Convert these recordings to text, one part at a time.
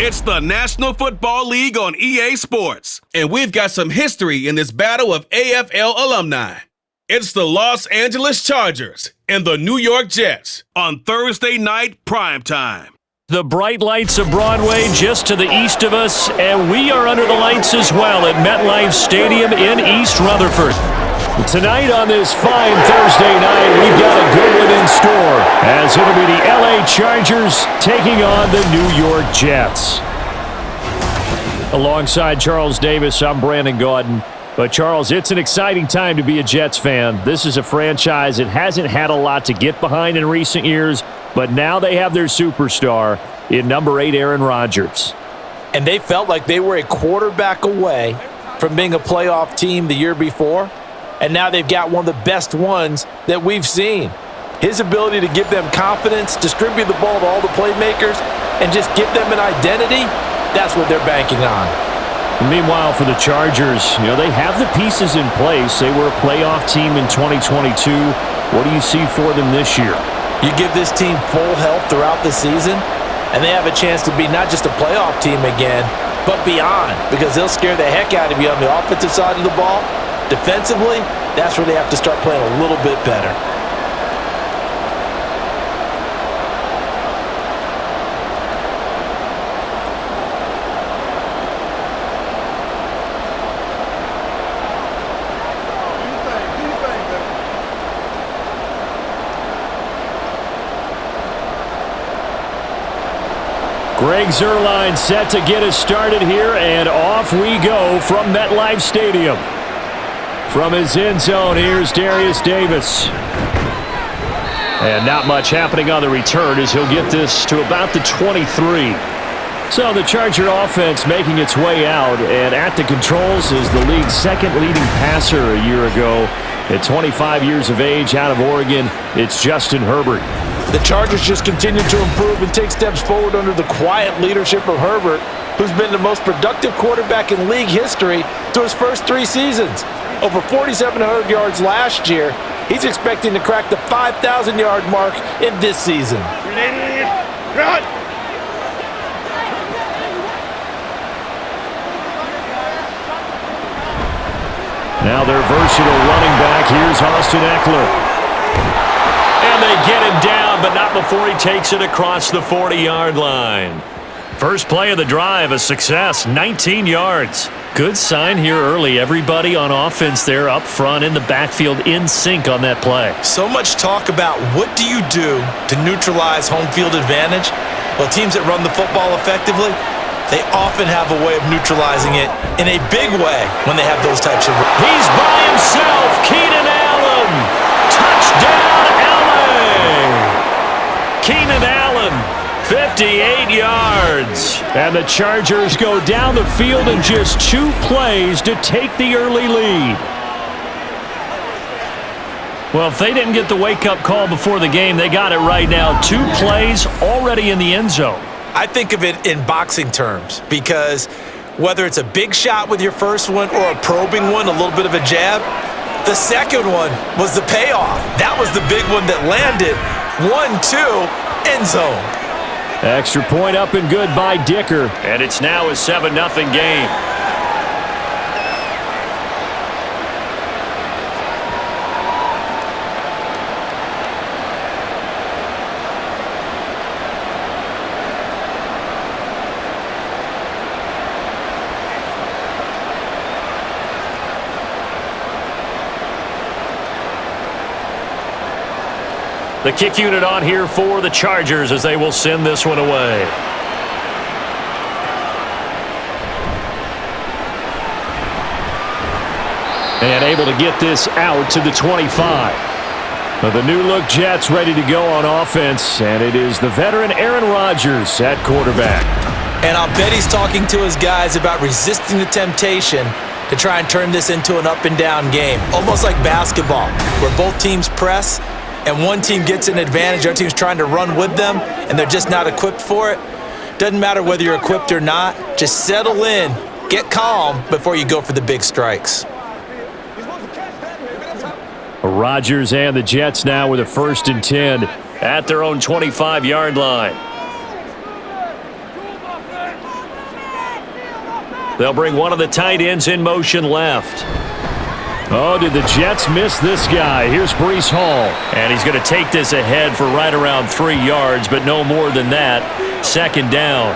It's the National Football League on EA Sports, and we've got some history in this battle of AFL alumni. It's the Los Angeles Chargers and the New York Jets on Thursday night primetime. The bright lights of Broadway just to the east of us, and we are under the lights as well at MetLife Stadium in East Rutherford. Tonight on this fine Thursday night, we've got a good one in store, as it'll be the LA Chargers taking on the New York Jets. Alongside Charles Davis, I'm Brandon Gaudin. But Charles, it's an exciting time to be a Jets fan. This is a franchise that hasn't had a lot to get behind in recent years, but now they have their superstar in number 8, Aaron Rodgers. And they felt like they were a quarterback away from being a playoff team the year before. And now they've got one of the best ones that we've seen. His ability to give them confidence, distribute the ball to all the playmakers, and just give them an identity, that's what they're banking on. Meanwhile, for the Chargers, they have the pieces in place. They were a playoff team in 2022. What do you see for them this year? You give this team full health throughout the season, and they have a chance to be not just a playoff team again, but beyond, because they'll scare the heck out of you on the offensive side of the ball. Defensively, that's where they have to start playing a little bit better. Greg Zuerlein set to get us started here, and off we go from MetLife Stadium. From his end zone, here's Darius Davis. And not much happening on the return as he'll get this to about the 23. So the Charger offense making its way out, and at the controls is the league's second leading passer a year ago. At 25 years of age out of Oregon, it's Justin Herbert. The Chargers just continue to improve and take steps forward under the quiet leadership of Herbert, who's been the most productive quarterback in league history through his first 3 seasons. Over 4,700 yards last year. He's expecting to crack the 5,000-yard mark in this season. Now their versatile running back, here's Austin Eckler. And they get him down, but not before he takes it across the 40-yard line. First play of the drive, a success, 19 yards. Good sign here early. Everybody on offense there up front in the backfield in sync on that play. So much talk about what do you do to neutralize home field advantage? Well, teams that run the football effectively, they often have a way of neutralizing it in a big way when they have those types of... He's by himself, Keenan Allen. Touchdown, LA. Keenan Allen, 58 yards. And the Chargers go down the field in just 2 plays to take the early lead. Well, if they didn't get the wake-up call before the game, they got it right now. 2 plays already in the end zone. I think of it in boxing terms, because whether it's a big shot with your first one or a probing one, a little bit of a jab, the second one was the payoff. That was the big one that landed. 1-2, end zone. Extra point up and good by Dicker. And it's now a 7-0 game. The kick unit on here for the Chargers as they will send this one away. And able to get this out to the 25. The new-look Jets ready to go on offense, and it is the veteran Aaron Rodgers at quarterback. And I'll bet he's talking to his guys about resisting the temptation to try and turn this into an up-and-down game, almost like basketball, where both teams press, and one team gets an advantage, our team's trying to run with them, and they're just not equipped for it. Doesn't matter whether you're equipped or not. Just settle in, get calm before you go for the big strikes. Rodgers and the Jets now with a 1st and 10 at their own 25-yard line. They'll bring one of the tight ends in motion left. Oh, did the Jets miss this guy? Here's Breece Hall. And he's going to take this ahead for right around 3 yards, but no more than that. Second down.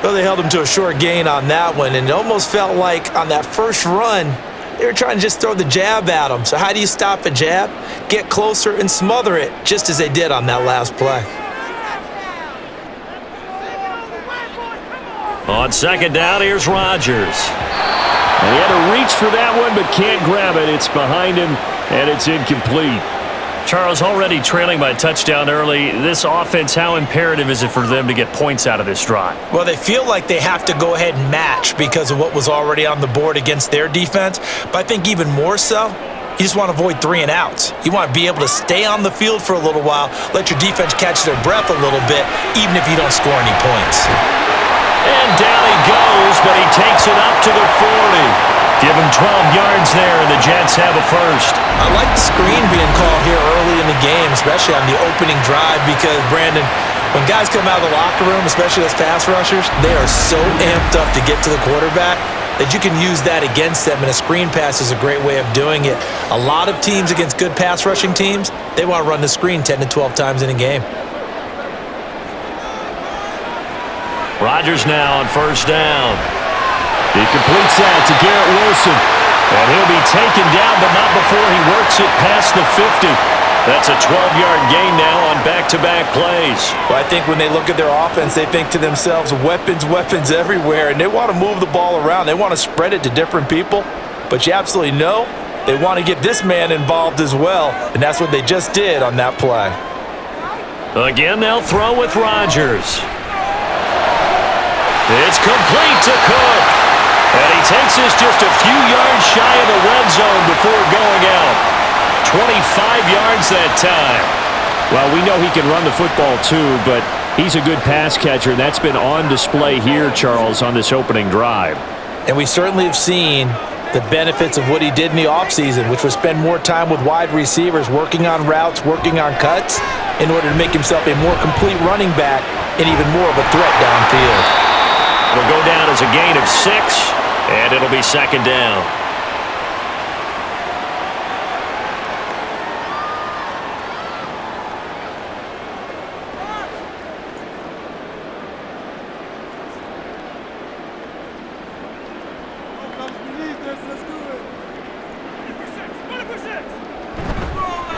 Well, they held him to a short gain on that one, and it almost felt like on that first run, they were trying to just throw the jab at him. So how do you stop a jab? Get closer and smother it, just as they did on that last play. On second down, here's Rodgers. And he had to reach for that one, but can't grab it. It's behind him, and it's incomplete. Charles, already trailing by a touchdown early. This offense, how imperative is it for them to get points out of this drive? Well, they feel like they have to go ahead and match because of what was already on the board against their defense. But I think even more so, you just want to avoid 3 and outs. You want to be able to stay on the field for a little while, let your defense catch their breath a little bit, even if you don't score any points. And down he goes, but he takes it up to the 40. Give him 12 yards there, and the Jets have a first. I like the screen being called here early in the game, especially on the opening drive, because, Brandon, when guys come out of the locker room, especially those pass rushers, they are so amped up to get to the quarterback that you can use that against them, and a screen pass is a great way of doing it. A lot of teams against good pass rushing teams, they want to run the screen 10 to 12 times in a game. Rodgers now on first down. He completes that to Garrett Wilson. And he'll be taken down, but not before he works it past the 50. That's a 12-yard gain now on back-to-back plays. Well, I think when they look at their offense, they think to themselves, weapons, weapons everywhere, and they want to move the ball around. They want to spread it to different people, but you absolutely know they want to get this man involved as well, and that's what they just did on that play. Again, they'll throw with Rodgers. It's complete to Cook. And he takes this just a few yards shy of the red zone before going out. 25 yards that time. Well, we know he can run the football too, but he's a good pass catcher. That's been on display here, Charles, on this opening drive. And we certainly have seen the benefits of what he did in the offseason, which was spend more time with wide receivers, working on routes, working on cuts, in order to make himself a more complete running back and even more of a threat downfield. It'll go down as a gain of 6, and it'll be second down.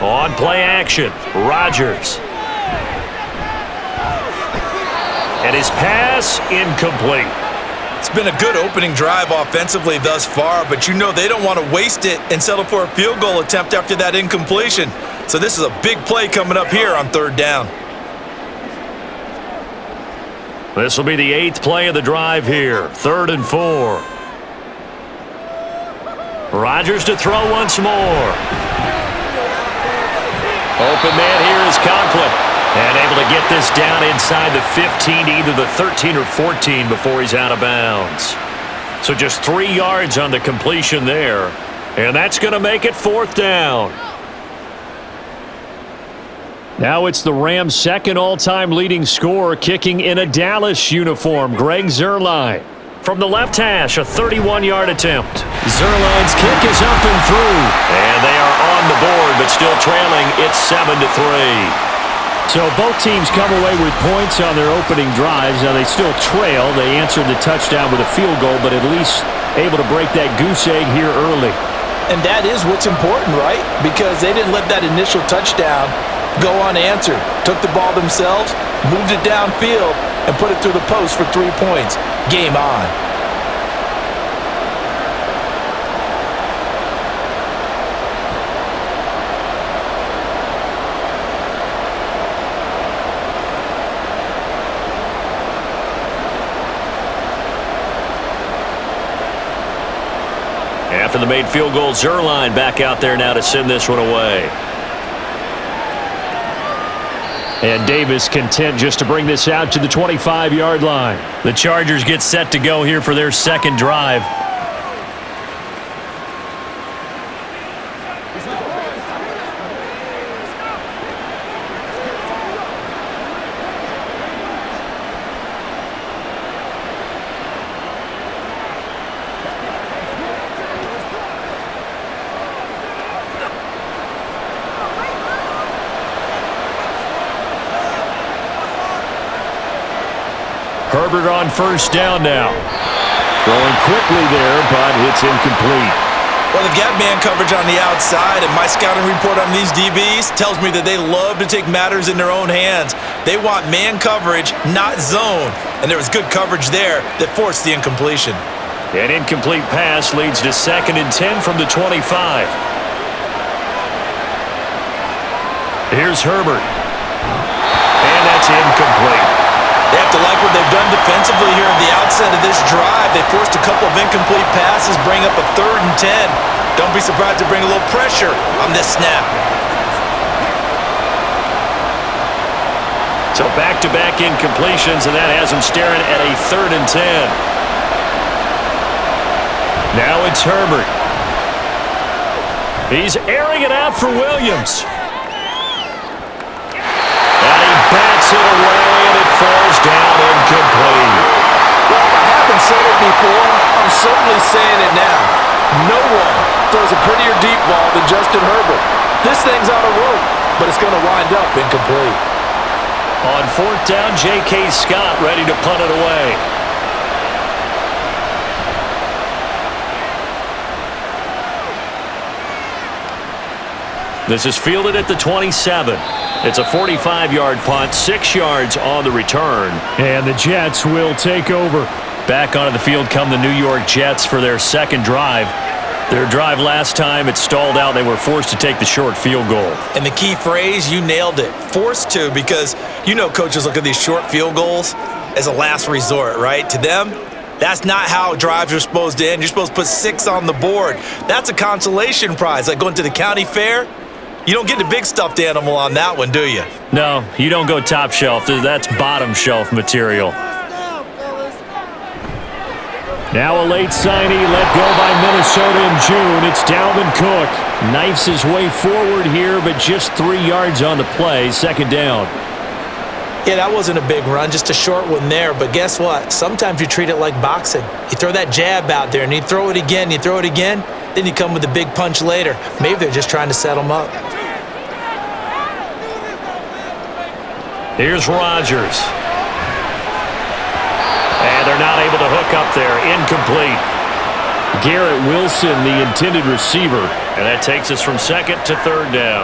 On play action, Rodgers. And his pass incomplete. It's been a good opening drive offensively thus far, but you know they don't want to waste it and settle for a field goal attempt after that incompletion. So this is a big play coming up here on third down. This will be the 8th play of the drive here. 3rd and 4. Rodgers to throw once more. Open man here is Conklin. And able to get this down inside the 15, either the 13 or 14 before he's out of bounds. So just 3 yards on the completion there. And that's going to make it 4th down. Now it's the Rams' second all-time leading scorer kicking in a Dallas uniform, Greg Zuerlein. From the left hash, a 31-yard attempt. Zuerlein's kick is up and through. And they are on the board, but still trailing. It's 7-3. So both teams come away with points on their opening drives. Now they still trail. They answered the touchdown with a field goal, but at least able to break that goose egg here early. And that is what's important, right? Because they didn't let that initial touchdown go unanswered. Took the ball themselves, moved it downfield, and put it through the post for 3 points. Game on. After the made field goal, Zuerlein back out there now to send this one away. And Davis content just to bring this out to the 25-yard line. The Chargers get set to go here for their second drive. Herbert on first down now. Throwing quickly there, but it's incomplete. Well, they've got man coverage on the outside, and my scouting report on these DBs tells me that they love to take matters in their own hands. They want man coverage, not zone. And there was good coverage there that forced the incompletion. An incomplete pass leads to 2nd and 10 from the 25. Here's Herbert. And that's incomplete. They have to like what they've done defensively here at the outset of this drive. They forced a couple of incomplete passes, bring up a 3rd and 10. Don't be surprised to bring a little pressure on this snap. So back-to-back incompletions, and that has them staring at a 3rd and 10. Now it's Herbert. He's airing it out for Williams. And he bats it away, and it falls down incomplete. Well, if I haven't said it before, I'm certainly saying it now. No one throws a prettier deep ball than Justin Herbert. This thing's on a rope, but it's going to wind up incomplete. On 4th down, J.K. Scott ready to punt it away. This is fielded at the 27. It's a 45-yard punt, 6 yards on the return. And the Jets will take over. Back onto the field come the New York Jets for their second drive. Their drive last time, it stalled out. They were forced to take the short field goal. And the key phrase, you nailed it. Forced to, because you know coaches look at these short field goals as a last resort, right? To them, that's not how drives are supposed to end. You're supposed to put 6 on the board. That's a consolation prize, like going to the county fair. You don't get the big stuffed animal on that one, do you? No, you don't go top shelf. That's bottom shelf material. Now a late signee let go by Minnesota in June. It's Dalvin Cook. Knifes his way forward here, but just 3 yards on the play. 2nd down. Yeah, that wasn't a big run, just a short one there. But guess what? Sometimes you treat it like boxing. You throw that jab out there, and you throw it again, then you come with a big punch later. Maybe they're just trying to set them up. Here's Rodgers. And they're not able to hook up there. Incomplete. Garrett Wilson, the intended receiver. And that takes us from 2nd to 3rd down.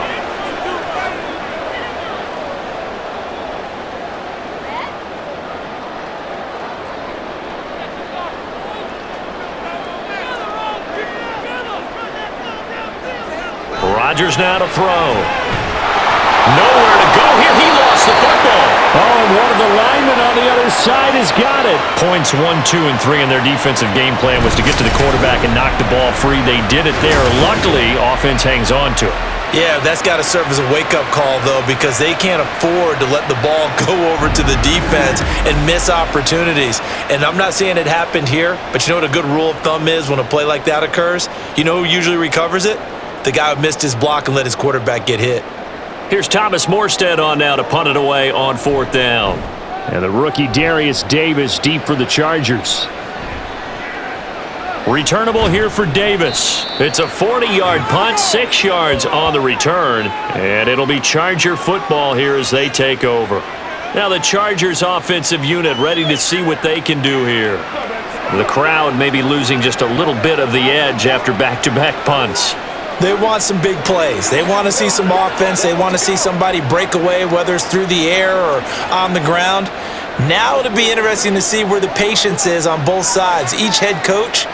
Rodgers now to throw. Nowhere to go here. He lost the football. Oh, and one of the linemen on the other side has got it. Points 1, 2, and 3 in their defensive game plan was to get to the quarterback and knock the ball free. They did it there. Luckily, offense hangs on to it. Yeah, that's got to serve as a wake-up call, though, because they can't afford to let the ball go over to the defense and miss opportunities. And I'm not saying it happened here, but you know what a good rule of thumb is when a play like that occurs? You know who usually recovers it? The guy who missed his block and let his quarterback get hit. Here's Thomas Morstead on now to punt it away on 4th down. And the rookie Darius Davis deep for the Chargers. Returnable here for Davis. It's a 40-yard punt, 6 yards on the return. And it'll be Charger football here as they take over. Now the Chargers offensive unit ready to see what they can do here. The crowd may be losing just a little bit of the edge after back-to-back punts. They want some big plays. They want to see some offense. They want to see somebody break away, whether it's through the air or on the ground. Now it'll be interesting to see where the patience is on both sides. Each head coach,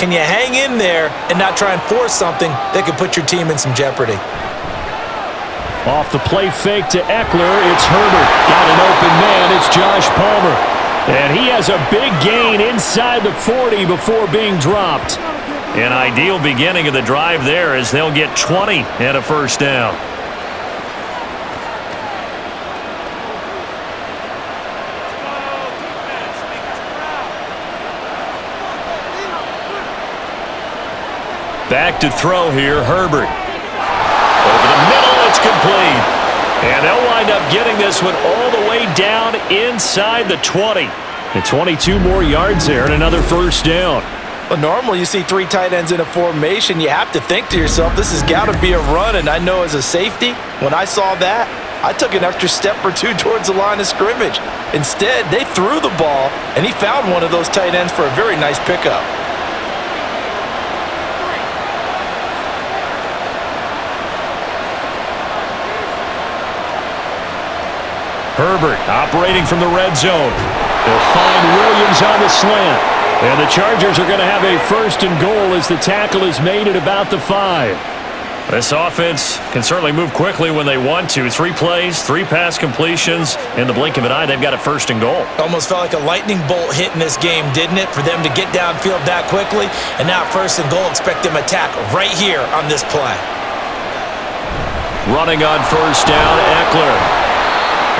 can you hang in there and not try and force something that could put your team in some jeopardy? Off the play fake to Eckler, it's Herbert. Got an open man, it's Josh Palmer. And he has a big gain inside the 40 before being dropped. An ideal beginning of the drive there as they'll get 20 and a 1st down. Back to throw here, Herbert. Over the middle, it's complete. And they'll wind up getting this one all the way down inside the 20. And 22 more yards there and another 1st down. But normally you see 3 tight ends in a formation, you have to think to yourself, this has got to be a run. And I know as a safety, when I saw that, I took an extra step or 2 towards the line of scrimmage. Instead, they threw the ball, and he found one of those tight ends for a very nice pickup. Herbert operating from the red zone. They'll find Williams on the slant. And the Chargers are going to have a first and goal as the tackle is made at about the 5. This offense can certainly move quickly when they want to. 3 plays, 3 pass completions. In the blink of an eye, they've got a first and goal. Almost felt like a lightning bolt hit in this game, didn't it? For them to get downfield that quickly. And now first and goal, expect them to attack right here on this play. Running on first down, Eckler.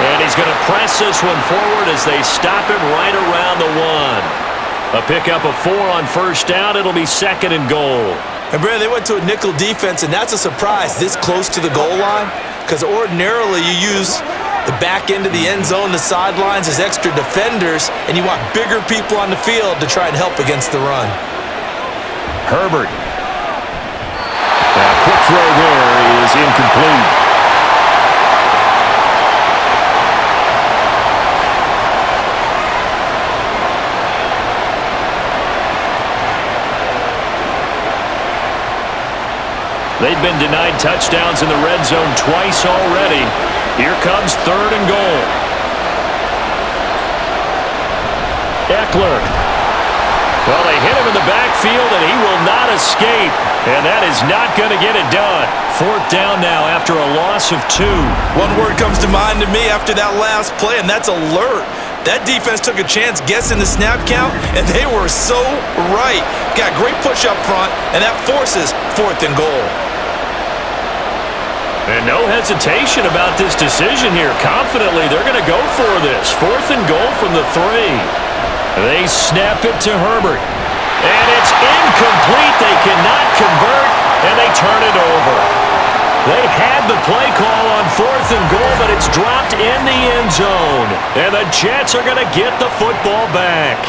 And he's going to press this one forward as they stop him right around the 1. A pickup of 4 on first down. It'll be second and goal. And, Brandon, they went to a nickel defense, and that's a surprise this close to the goal line because ordinarily you use the back end of the end zone, the sidelines as extra defenders, and you want bigger people on the field to try and help against the run. Herbert. That quick throw there is incomplete. They've been denied touchdowns in the red zone twice already. Here comes third and goal. Eckler. Well, they hit him in the backfield, and he will not escape. And that is not going to get it done. Fourth down now after a loss of 2. One word comes to mind to me after that last play, and that's alert. That defense took a chance guessing the snap count, and they were so right. Got great push up front, and that forces fourth and goal. And no hesitation about this decision here. Confidently, they're going to go for this. Fourth and goal from the 3. They snap it to Herbert. And it's incomplete. They cannot convert, and they turn it over. They had the play call on fourth and goal, but it's dropped in the end zone. And the Jets are going to get the football back.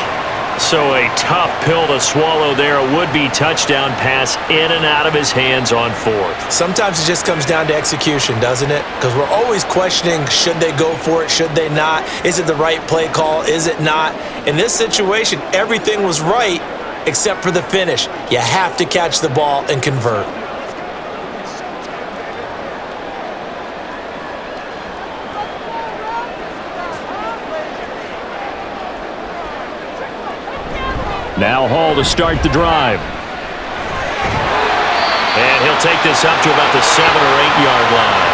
So a tough pill to swallow there. A would-be touchdown pass in and out of his hands on fourth. Sometimes it just comes down to execution, doesn't it? Because we're always questioning, should they go for it, should they not? Is it the right play call, is it not? In this situation, everything was right except for the finish. You have to catch the ball and convert. Now Hall to start the drive. And he'll take this up to about the 7 or 8 yard line.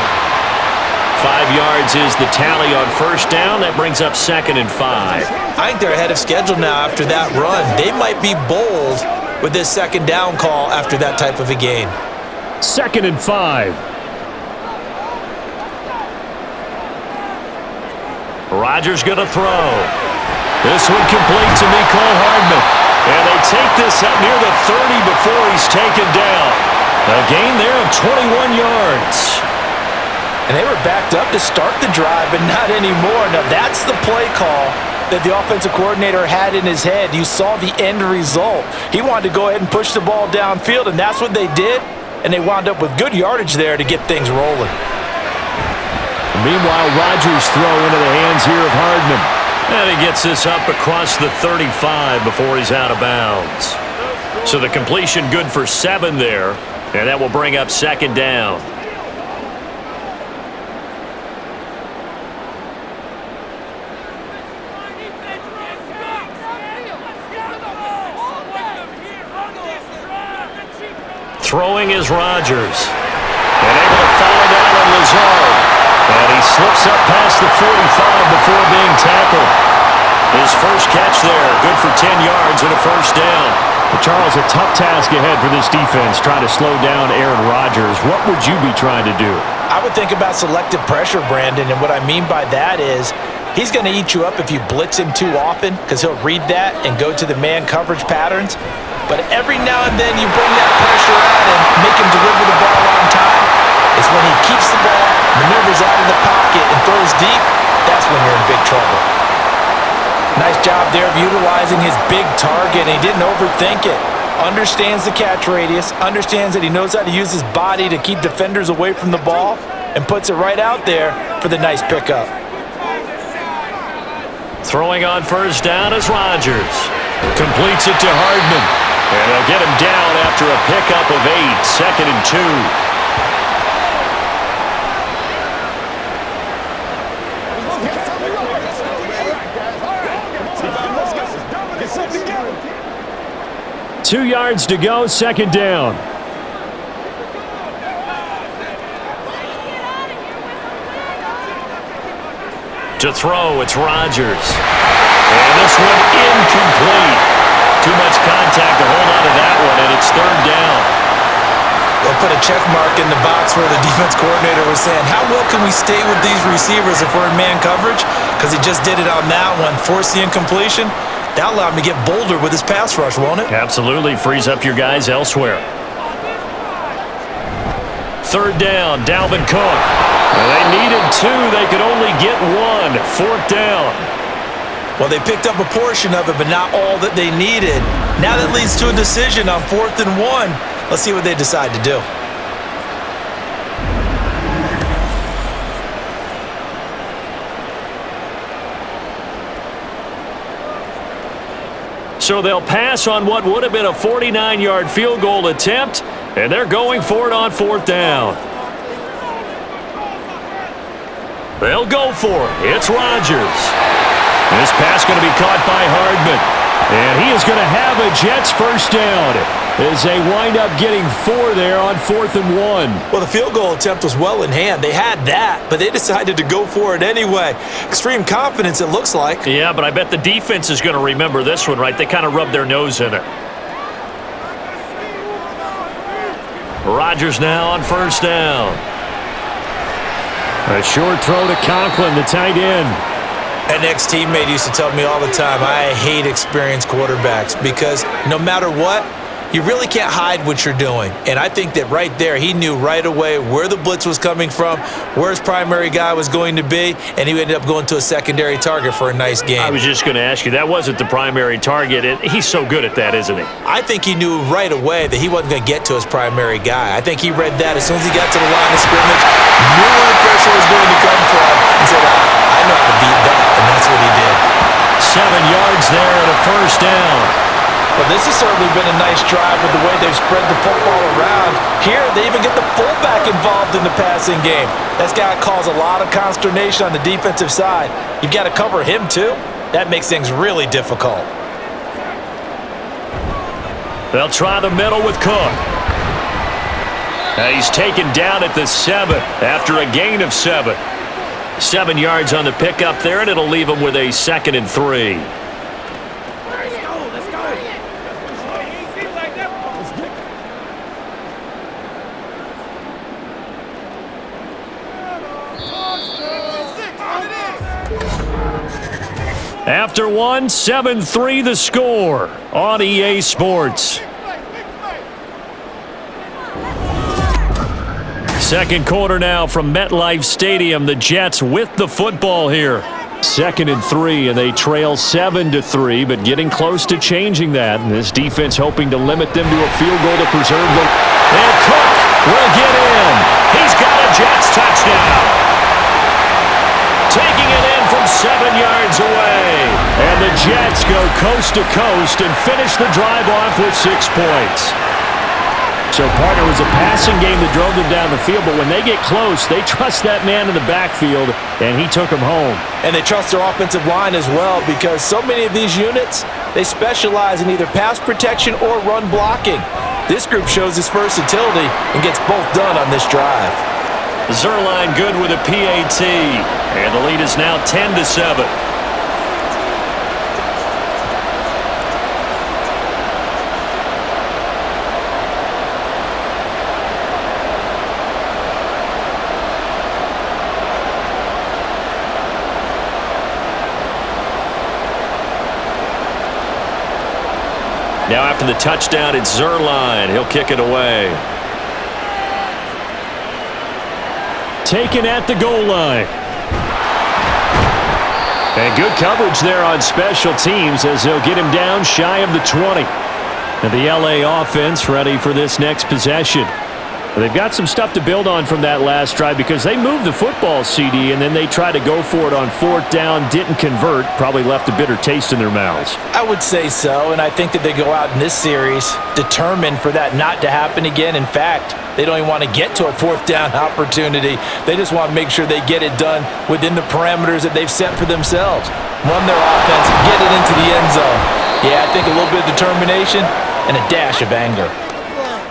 5 yards is the tally on first down. That brings up second and 5. I think they're ahead of schedule now after that run. They might be bold with this second down call after that type of a gain. Second and 5. Rodgers going to throw. This one complete to Mecole Hardman. And they take this up near the 30 before he's taken down. A gain there of 21 yards. And they were backed up to start the drive, but not anymore. Now that's the play call that the offensive coordinator had in his head. You saw the end result. He wanted to go ahead and push the ball downfield, and that's what they did. And they wound up with good yardage there to get things rolling. Meanwhile, Rodgers throw into the hands here of Hardman. And he gets this up across the 35 before he's out of bounds. So the completion good for 7 there, and that will bring up second down. Throwing is Rodgers. And able to follow down on Lazard. And he slips up past the 45 before being tackled. His first catch there, good for 10 yards and a first down. But Charles, a tough task ahead for this defense, trying to slow down Aaron Rodgers. What would you be trying to do? I would think about selective pressure, Brandon, and what I mean by that is he's going to eat you up if you blitz him too often because he'll read that and go to the man coverage patterns. But every now and then you bring that pressure out and make him deliver the ball on time. It's when he keeps the ball, maneuvers out of the pocket, and throws deep, that's when you're in big trouble. Nice job there of utilizing his big target, and he didn't overthink it. Understands the catch radius, understands that he knows how to use his body to keep defenders away from the ball, and puts it right out there for the nice pickup. Throwing on first down is Rodgers. Completes it to Hardman. And they'll get him down after a pickup of 8, 2nd and 2. Two yards to go, 2nd down. To throw, it's Rodgers. And this one incomplete. Too much contact to hold on to that one, and it's 3rd down. They'll put a check mark in the box where the defense coordinator was saying, how well can we stay with these receivers if we're in man coverage? Because he just did it on that one, forced the incompletion. That allowed him to get bolder with his pass rush, won't it? Absolutely. Frees up your guys elsewhere. 3rd down, Dalvin Cook. Well, they needed 2. They could only get 1. 4th down. Well, they picked up a portion of it, but not all that they needed. Now that leads to a decision on 4th and 1. Let's see what they decide to do. So they'll pass on what would have been a 49-yard field goal attempt, and they're going for it on 4th down. They'll go for it. It's Rodgers. This pass going to be caught by Hardman. And he is going to have a Jets first down as they wind up getting 4 there on 4th and 1. Well, the field goal attempt was well in hand. They had that, but they decided to go for it anyway. Extreme confidence, it looks like. Yeah, but I bet the defense is going to remember this one, right? They kind of rubbed their nose in it. Rodgers now on first down. A short throw to Conklin, the tight end. An ex-teammate used to tell me all the time, I hate experienced quarterbacks because no matter what, you really can't hide what you're doing. And I think that right there, he knew right away where the blitz was coming from, where his primary guy was going to be, and he ended up going to a secondary target for a nice game. I was just going to ask you, that wasn't the primary target. He's so good at that, isn't he? I think he knew right away that he wasn't going to get to his primary guy. I think he read that as soon as he got to the line of scrimmage, knew where the pressure was going to come from, and said, I know how to beat that, and that's what he did. 7 yards there and a first down. Well, this has certainly been a nice drive with the way they've spread the football around. Here, they even get the fullback involved in the passing game. That's got to cause a lot of consternation on the defensive side. You've got to cover him, too. That makes things really difficult. They'll try the middle with Cook. He's taken down at the 7 after a gain of 7. 7 yards on the pickup there, and it'll leave him with a 2nd and 3. After 1, 7-3 the score on EA Sports. Second quarter now from MetLife Stadium. The Jets with the football here. 2nd and 3, and they trail 7-3, but getting close to changing that. And this defense hoping to limit them to a field goal to preserve them. And Cook will get in. He's got a Jets touchdown. Taking it in from 7 yards away. And the Jets go coast to coast and finish the drive off with 6 points. So, partner, it was a passing game that drove them down the field, but when they get close, they trust that man in the backfield, and he took them home. And they trust their offensive line as well because so many of these units, they specialize in either pass protection or run blocking. This group shows its versatility and gets both done on this drive. Zerline good with a PAT, and the lead is now 10-7. Now after the touchdown, it's Zerline. He'll kick it away. Taken at the goal line. And good coverage there on special teams as they'll get him down shy of the 20. And the LA offense ready for this next possession. They've got some stuff to build on from that last drive because they moved the football, CD, and then they tried to go for it on fourth down, didn't convert, probably left a bitter taste in their mouths. I would say so, and I think that they go out in this series determined for that not to happen again. In fact, they don't even want to get to a fourth down opportunity. They just want to make sure they get it done within the parameters that they've set for themselves. Run their offense, get it into the end zone. Yeah, I think a little bit of determination and a dash of anger.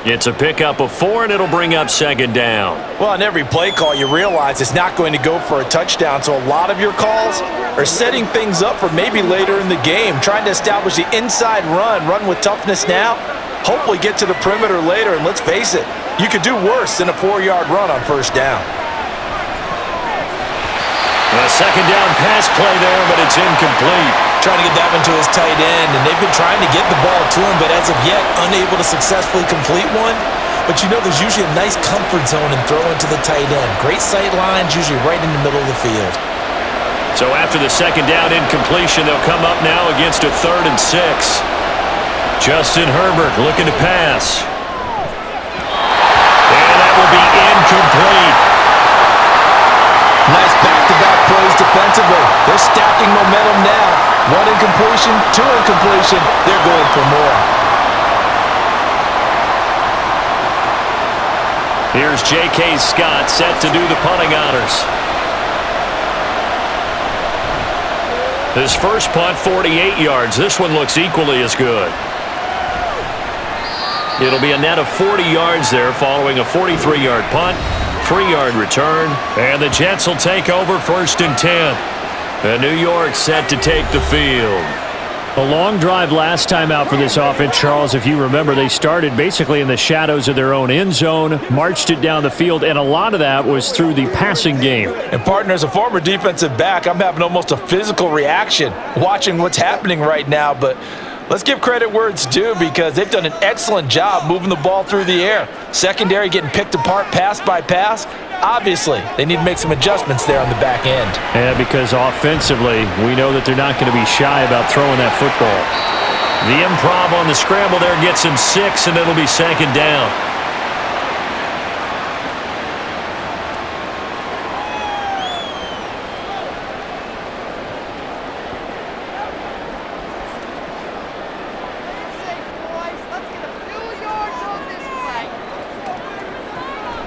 It's a pickup of 4, and it'll bring up second down. Well, on every play call, you realize it's not going to go for a touchdown, so a lot of your calls are setting things up for maybe later in the game, trying to establish the inside run with toughness now, hopefully get to the perimeter later, and let's face it, you could do worse than a 4-yard run on first down. A second down pass play there, but it's incomplete. Trying to get that one to his tight end, and they've been trying to get the ball to him, but as of yet, unable to successfully complete one. But you know there's usually a nice comfort zone in throwing to the tight end. Great sight lines, usually right in the middle of the field. So after the second down incompletion, they'll come up now against a 3rd and 6. Justin Herbert looking to pass. And that will be incomplete. Nice back-to-back plays defensively. They're stacking momentum now. 1 incompletion, 2 incompletion. They're going for more. Here's J.K. Scott set to do the punting honors. His first punt, 48 yards. This one looks equally as good. It'll be a net of 40 yards there following a 43-yard punt. 3-yard return, and the Jets will take over 1st and 10. And New York set to take the field. A long drive last time out for this offense, Charles. If you remember, they started basically in the shadows of their own end zone, marched it down the field, and a lot of that was through the passing game. And partner, as a former defensive back, I'm having almost a physical reaction watching what's happening right now, but let's give credit where it's due because they've done an excellent job moving the ball through the air. Secondary getting picked apart pass by pass. Obviously, they need to make some adjustments there on the back end. Yeah, because offensively, we know that they're not going to be shy about throwing that football. The improv on the scramble there gets him 6, and it'll be second down.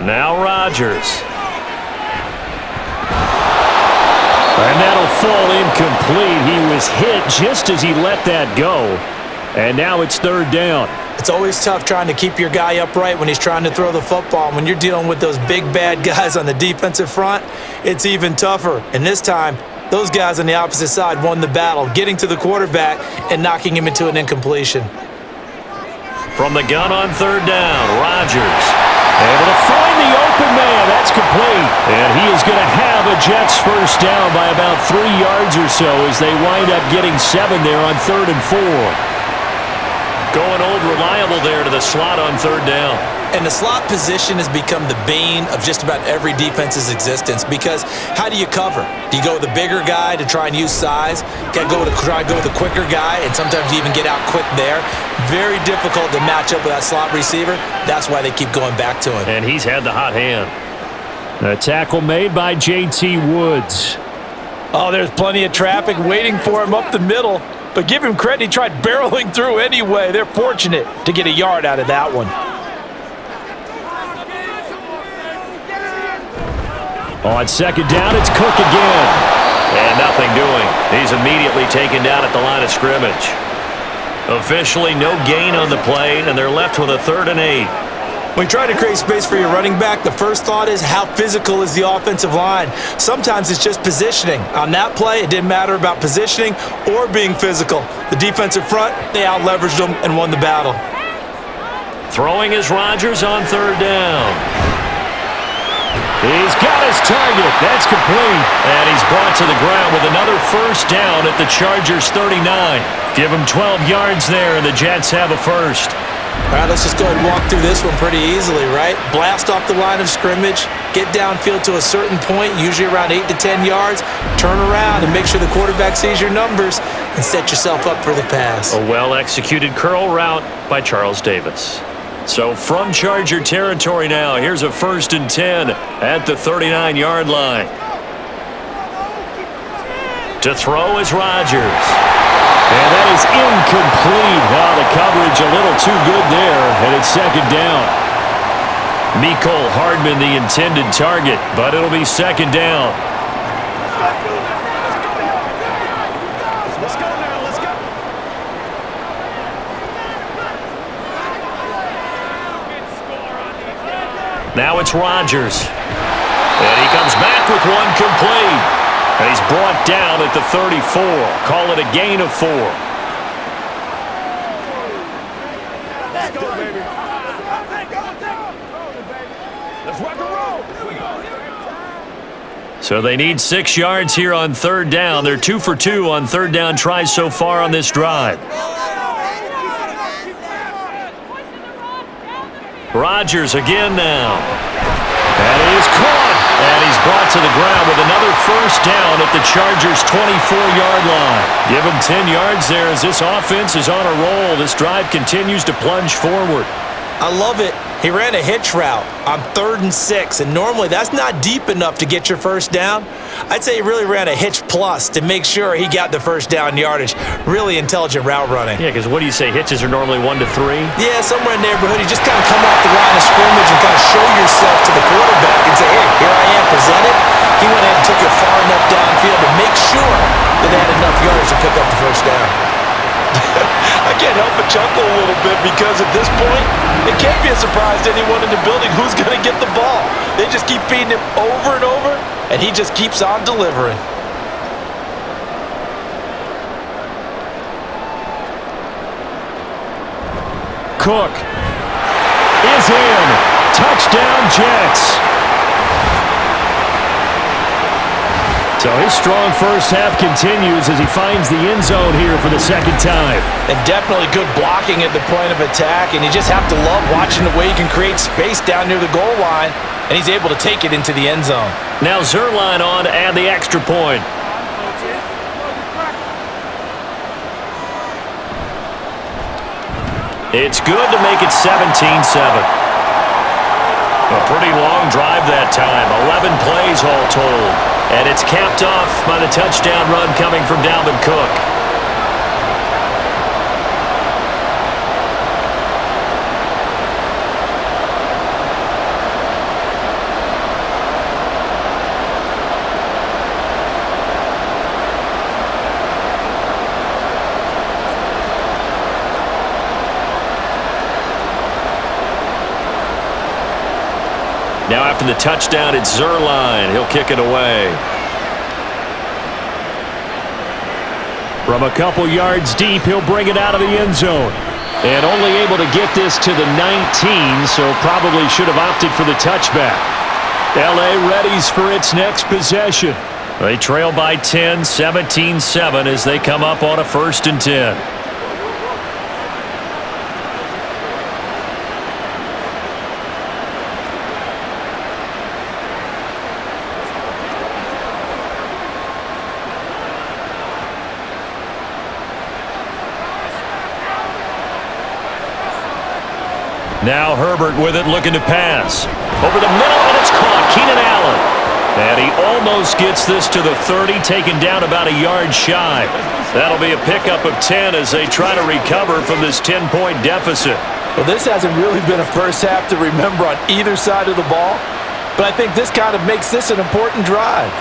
Now Rodgers. And that'll fall incomplete. He was hit just as he let that go. And now it's 3rd down. It's always tough trying to keep your guy upright when he's trying to throw the football. When you're dealing with those big bad guys on the defensive front, it's even tougher. And this time, those guys on the opposite side won the battle, getting to the quarterback and knocking him into an incompletion. From the gun on 3rd down, Rodgers able to find the open man. That's complete. And he is going to have a Jets first down by about 3 yards or so as they wind up getting 7 there on 3rd and 4. Going old reliable there to the slot on 3rd down. And the slot position has become the bane of just about every defense's existence because how do you cover? Do you go with the bigger guy to try and use size? Got to try and go with the quicker guy, and sometimes you even get out quick there. Very difficult to match up with that slot receiver. That's why they keep going back to him. And he's had the hot hand. A tackle made by J.T. Woods. Oh, there's plenty of traffic waiting for him up the middle. But give him credit, he tried barreling through anyway. They're fortunate to get a yard out of that one. On second down, it's Cook again. And nothing doing. He's immediately taken down at the line of scrimmage. Officially no gain on the play, and they're left with a 3rd and 8. When you try to create space for your running back, the first thought is how physical is the offensive line. Sometimes it's just positioning. On that play, it didn't matter about positioning or being physical. The defensive front, they out-leveraged them and won the battle. Throwing is Rodgers on 3rd down. He's got his target. That's complete. And he's brought to the ground with another first down at the Chargers' 39. Give him 12 yards there, and the Jets have a first. All right, let's just go ahead and walk through this one pretty easily, right? Blast off the line of scrimmage, get downfield to a certain point, usually around 8 to 10 yards, turn around and make sure the quarterback sees your numbers and set yourself up for the pass. A well-executed curl route by Charles Davis. So from Charger territory now, here's a 1st and 10 at the 39-yard line. To throw is Rodgers. And that is incomplete. Now the coverage a little too good there, and it's 2nd down. Mecole Hardman the intended target, but it'll be 2nd down. Now it's Rodgers. And he comes back with one complete. And he's brought down at the 34. Call it a gain of 4. Let's go, baby. Let's rock and roll. So they need 6 yards here on 3rd down. They're 2 for 2 on 3rd down tries so far on this drive. Rodgers again now. And he is caught. And he's brought to the ground with another 1st down at the Chargers' 24-yard line. Give him 10 yards there as this offense is on a roll. This drive continues to plunge forward. I love it. He ran a hitch route on 3rd and 6, and normally that's not deep enough to get your 1st down. I'd say he really ran a hitch plus to make sure he got the 1st down yardage. Really intelligent route running. Yeah, because what do you say, hitches are normally 1 to 3? Yeah, somewhere in the neighborhood. You just kind of come off the line of scrimmage and kind of show yourself to the quarterback and say, hey, here I am, presented. He went ahead and took it far enough downfield to make sure that they had enough yards to pick up the 1st down. I can't help but chuckle a little bit because at this point, it can't be a surprise to anyone in the building who's going to get the ball. They just keep feeding him over and over, and he just keeps on delivering. Cook is in. Touchdown, Jets. So his strong 1st half continues as he finds the end zone here for the 2nd time. And definitely good blocking at the point of attack, and you just have to love watching the way he can create space down near the goal line, and he's able to take it into the end zone. Now Zerline on to add the extra point. It's good to make it 17-7. A pretty long drive that time, 11 plays all told. And it's capped off by the touchdown run coming from Dalvin Cook. Now after the touchdown, it's Zerline. He'll kick it away. From a couple yards deep, he'll bring it out of the end zone. And only able to get this to the 19, so probably should have opted for the touchback. LA readies for its next possession. They trail by 10, 17-7 as they come up on a 1st and 10. Now Herbert with it, looking to pass. Over the middle, and it's caught. Keenan Allen. And he almost gets this to the 30, taken down about a yard shy. That'll be a pickup of 10 as they try to recover from this 10-point deficit. Well, this hasn't really been a 1st half to remember on either side of the ball, but I think this kind of makes this an important drive.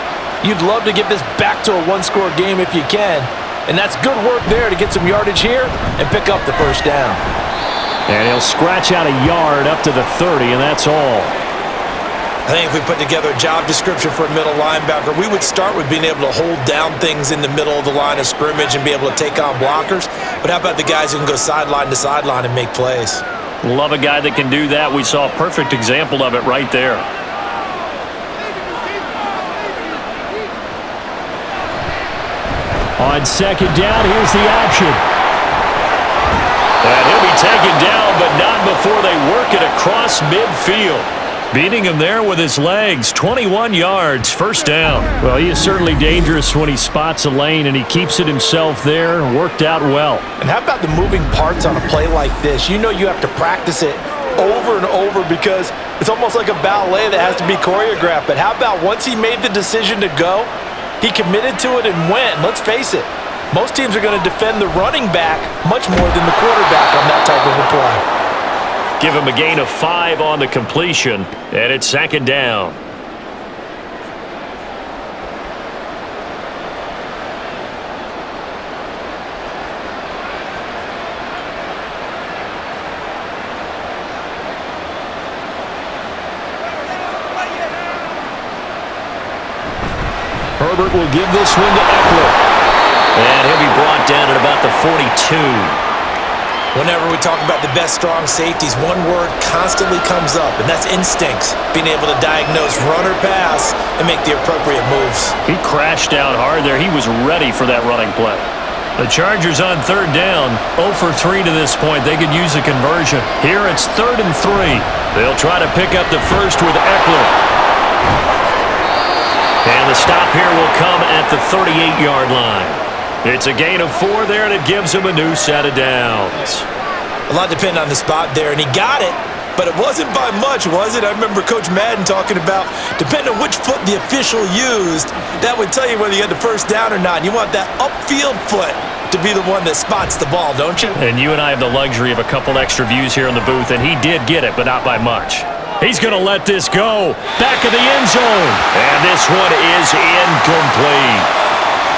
You'd love to get this back to a 1-score game if you can, and that's good work there to get some yardage here and pick up the 1st down. And he'll scratch out a yard up to the 30, and that's all. I think if we put together a job description for a middle linebacker, we would start with being able to hold down things in the middle of the line of scrimmage and be able to take on blockers. But how about the guys who can go sideline to sideline and make plays? Love a guy that can do that. We saw a perfect example of it right there. On 2nd down, here's the option. And he'll be taken down, but not before they work it across midfield. Beating him there with his legs, 21 yards, 1st down. Well, he is certainly dangerous when he spots a lane, and he keeps it himself there. Worked out well. And how about the moving parts on a play like this? You know you have to practice it over and over because it's almost like a ballet that has to be choreographed. But how about once he made the decision to go, he committed to it and went. And let's face it, most teams are going to defend the running back much more than the quarterback on that type of a play. Give him a gain of 5 on the completion, and it's 2nd down. Herbert will give this one to Eckler. And he'll be brought down at about the 42. Whenever we talk about the best strong safeties, one word constantly comes up, and that's instincts. Being able to diagnose run or pass and make the appropriate moves. He crashed out hard there. He was ready for that running play. The Chargers on 3rd down, 0 for 3 to this point. They could use a conversion. Here it's 3rd and 3. They'll try to pick up the first with Eckler. And the stop here will come at the 38-yard line. It's a gain of 4 there, and it gives him a new set of downs. A lot depended on the spot there, and he got it, but it wasn't by much, was it? I remember Coach Madden talking about, depending on which foot the official used, that would tell you whether you had the first down or not. You want that upfield foot to be the one that spots the ball, don't you? And you and I have the luxury of a couple extra views here in the booth, and he did get it, but not by much. He's going to let this go. Back of the end zone. And this one is incomplete.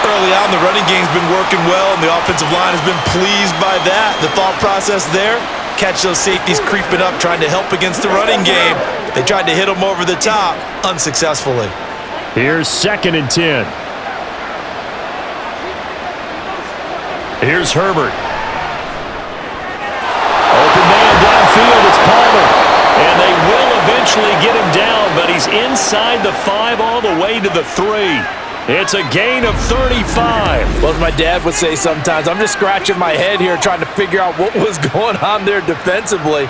Early on, the running game's been working well, and the offensive line has been pleased by that. The thought process there, catch those safeties creeping up, trying to help against the running game. They tried to hit them over the top, unsuccessfully. Here's 2nd and 10. Here's Herbert. Open man downfield, it's Palmer. And they will eventually get him down, but he's inside the 5 all the way to the 3. It's a gain of 35. Well, as my dad would say sometimes, I'm just scratching my head here trying to figure out what was going on there defensively.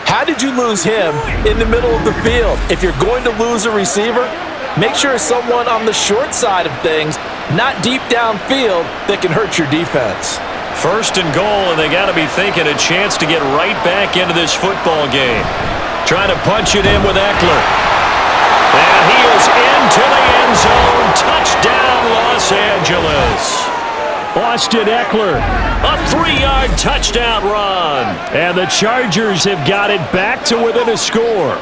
How did you lose him in the middle of the field? If you're going to lose a receiver, make sure it's someone on the short side of things, not deep downfield, that can hurt your defense. 1st and goal, and they got to be thinking a chance to get right back into this football game. Trying to punch it in with Eckler. And he is into the end zone. Touchdown, Los Angeles. Austin Eckler, a 3-yard touchdown run. And the Chargers have got it back to within a score.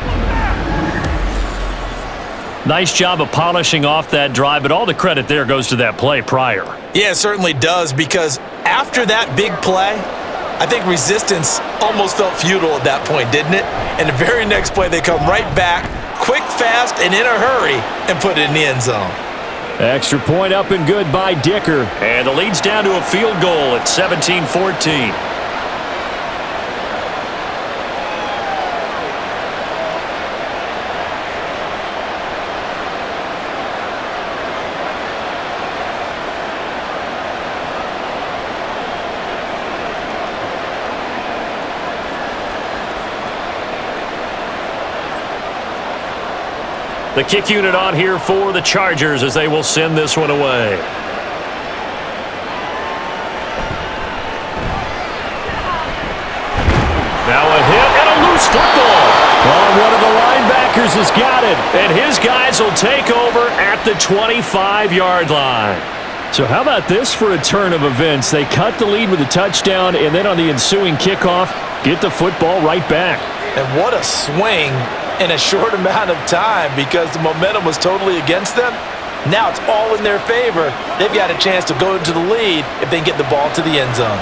Nice job of polishing off that drive, but all the credit there goes to that play prior. Yeah, it certainly does, because after that big play, I think resistance almost felt futile at that point, didn't it? And the very next play, they come right back, quick, fast, and in a hurry, and put it in the end zone. Extra point up and good by Dicker. And the lead's down to a field goal at 17-14. The kick unit on here for the Chargers as they will send this one away. Now a hit and a loose football. Oh, one of the linebackers has got it, and his guys will take over at the 25-yard line. So how about this for a turn of events? They cut the lead with a touchdown, and then on the ensuing kickoff, get the football right back. And what a swing in a short amount of time, because the momentum was totally against them. Now it's all in their favor. They've got a chance to go into the lead if they can get the ball to the end zone.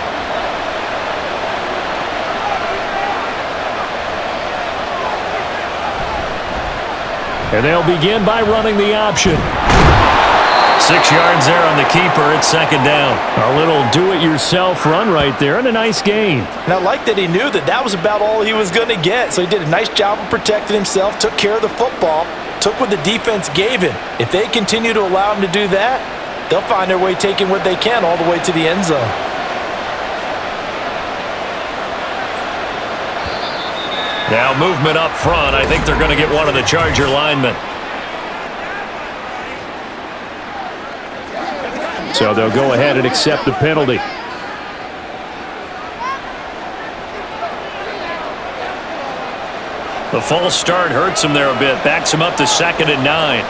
And they'll begin by running the option. 6 yards there on the keeper. It's 2nd down. A little do-it-yourself run right there and a nice gain. And I like that he knew that that was about all he was going to get. So he did a nice job of protecting himself, took care of the football, took what the defense gave him. If they continue to allow him to do that, they'll find their way taking what they can all the way to the end zone. Now movement up front. I think they're going to get one of the Charger linemen. So they'll go ahead and accept the penalty. The false start hurts him there a bit. Backs him up to 2nd and 9.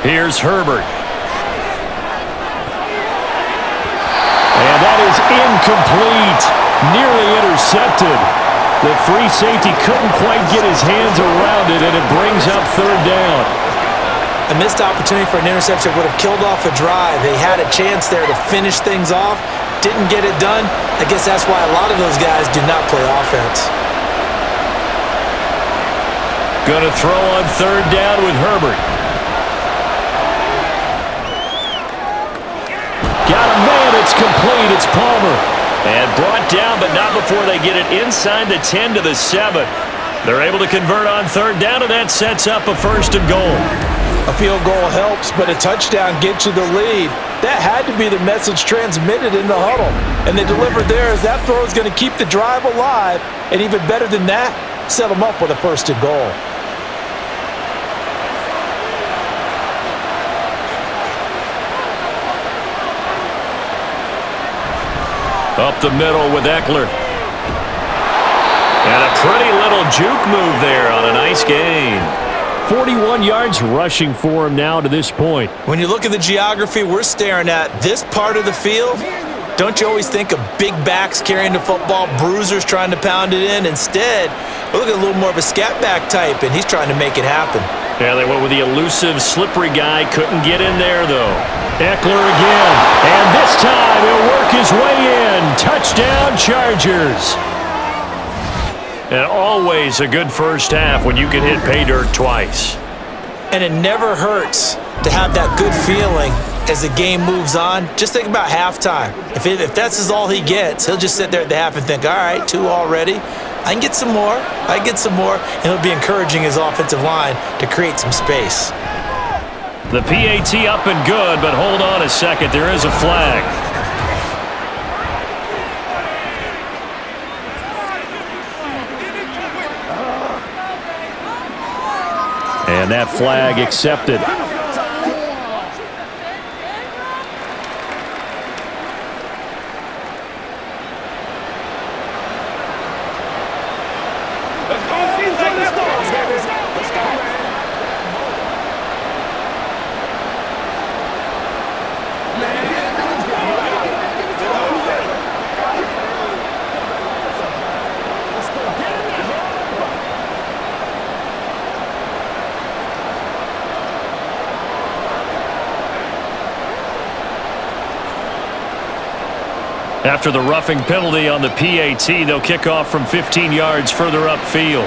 Here's Herbert. And that is incomplete. Nearly intercepted. The free safety couldn't quite get his hands around it, and it brings up 3rd down. A missed opportunity for an interception would have killed off a drive. They had a chance there to finish things off. Didn't get it done. I guess that's why a lot of those guys do not play offense. Gonna throw on 3rd down with Herbert. Got a man. It's complete. It's Palmer. And brought down, but not before they get it inside the 10 to the 7. They're able to convert on 3rd down, and that sets up a 1st and goal. A field goal helps, but a touchdown gets you the lead. That had to be the message transmitted in the huddle. And they delivered theirs. That throw is going to keep the drive alive. And even better than that, set them up with a 1st and goal. Up the middle with Eckler. And a pretty little juke move there on a nice gain. 41 yards rushing for him now to this point. When you look at the geography we're staring at, this part of the field, don't you always think of big backs carrying the football, bruisers trying to pound it in? Instead, we're looking at a little more of a scat back type, and he's trying to make it happen. Yeah, they went with the elusive, slippery guy. Couldn't get in there, though. Eckler again. And this time he'll work his way in. Touchdown, Chargers. And always a good first half when you can hit pay dirt twice. And it never hurts to have that good feeling as the game moves on. Just think about halftime. If that's all he gets, he'll just sit there at the half and think, all right, 2 already. I can get some more. And he'll be encouraging his offensive line to create some space. The PAT up and good, but hold on a second. There is a flag. And that flag accepted. After the roughing penalty on the PAT, they'll kick off from 15 yards further upfield.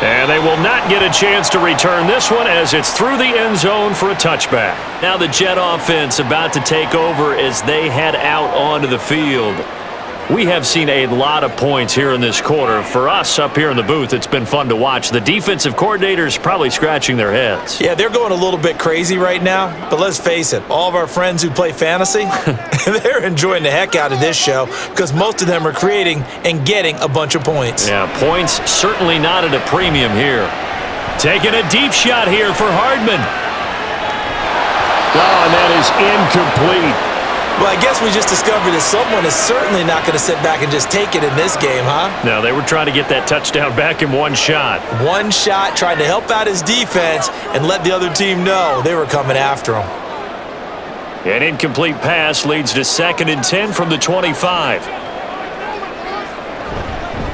And they will not get a chance to return this one as it's through the end zone for a touchback. Now the Jet offense about to take over as they head out onto the field. We have seen a lot of points here in this quarter. For us up here in the booth, it's been fun to watch. The defensive coordinators probably scratching their heads. Yeah, they're going a little bit crazy right now. But let's face it, all of our friends who play fantasy, they're enjoying the heck out of this show because most of them are creating and getting a bunch of points. Yeah, points certainly not at a premium here. Taking a deep shot here for Hardman. Oh, and that is incomplete. Well, I guess we just discovered that someone is certainly not going to sit back and just take it in this game, huh? No, they were trying to get that touchdown back in one shot. One shot, trying to help out his defense and let the other team know they were coming after him. An incomplete pass leads to 2nd and 10 from the 25.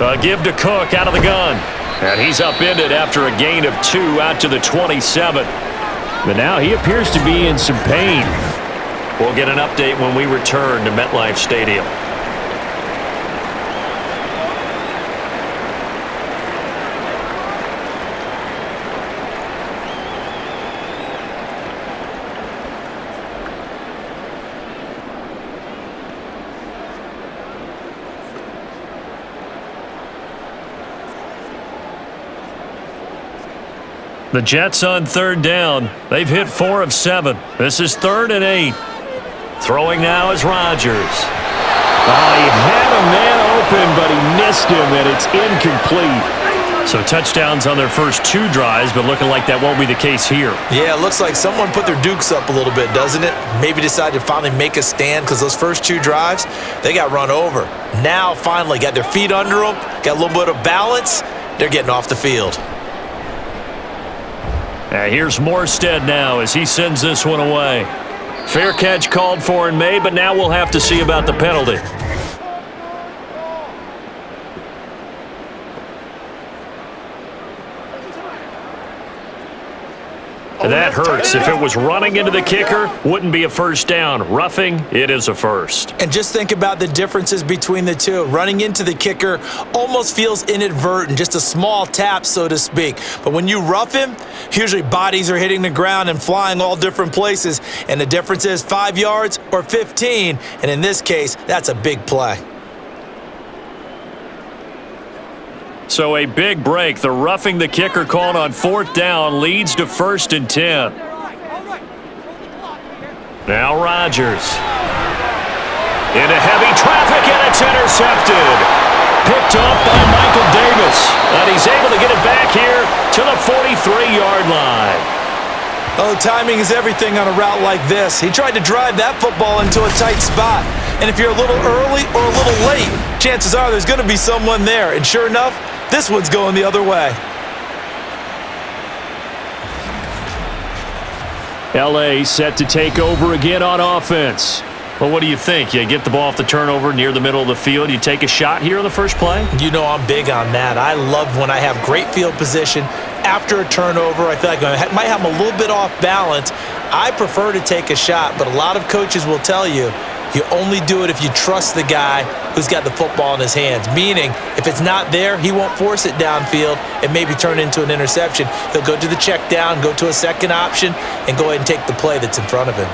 A give to Cook out of the gun. And he's upended after a gain of 2 out to the 27. But now he appears to be in some pain. We'll get an update when we return to MetLife Stadium. The Jets on 3rd down. They've hit 4 of 7. This is 3rd and 8. Throwing now is Rodgers. He had a man open, but he missed him, and it's incomplete. So touchdowns on their first 2 drives, but looking like that won't be the case here. Yeah, it looks like someone put their dukes up a little bit, doesn't it? Maybe decided to finally make a stand because those first 2 drives, they got run over. Now, finally, got their feet under them, got a little bit of balance. They're getting off the field. Here's Morstead now as he sends this one away. Fair catch called for and made, but now we'll have to see about the penalty. That hurts. If it was running into the kicker, wouldn't be a first down. Roughing, it is a first. And just think about the differences between the two. Running into the kicker almost feels inadvertent, just a small tap, so to speak. But when you rough him, usually bodies are hitting the ground and flying all different places. And the difference is 5 yards or 15. And in this case, that's a big play. So a big break. The roughing the kicker called on 4th down leads to 1st and 10. Now Rodgers. Into heavy traffic, and it's intercepted. Picked up by Michael Davis. And he's able to get it back here to the 43-yard line. Oh, timing is everything on a route like this. He tried to drive that football into a tight spot. And if you're a little early or a little late, chances are there's going to be someone there. And sure enough, this one's going the other way. L.A. set to take over again on offense. Well, what do you think? You get the ball off the turnover near the middle of the field. You take a shot here on the first play? You know I'm big on that. I love when I have great field position after a turnover. I feel like I might have them a little bit off balance. I prefer to take a shot, but a lot of coaches will tell you, you only do it if you trust the guy who's got the football in his hands. Meaning, if it's not there, he won't force it downfield and maybe turn into an interception. He'll go to the check down, go to a second option, and go ahead and take the play that's in front of him.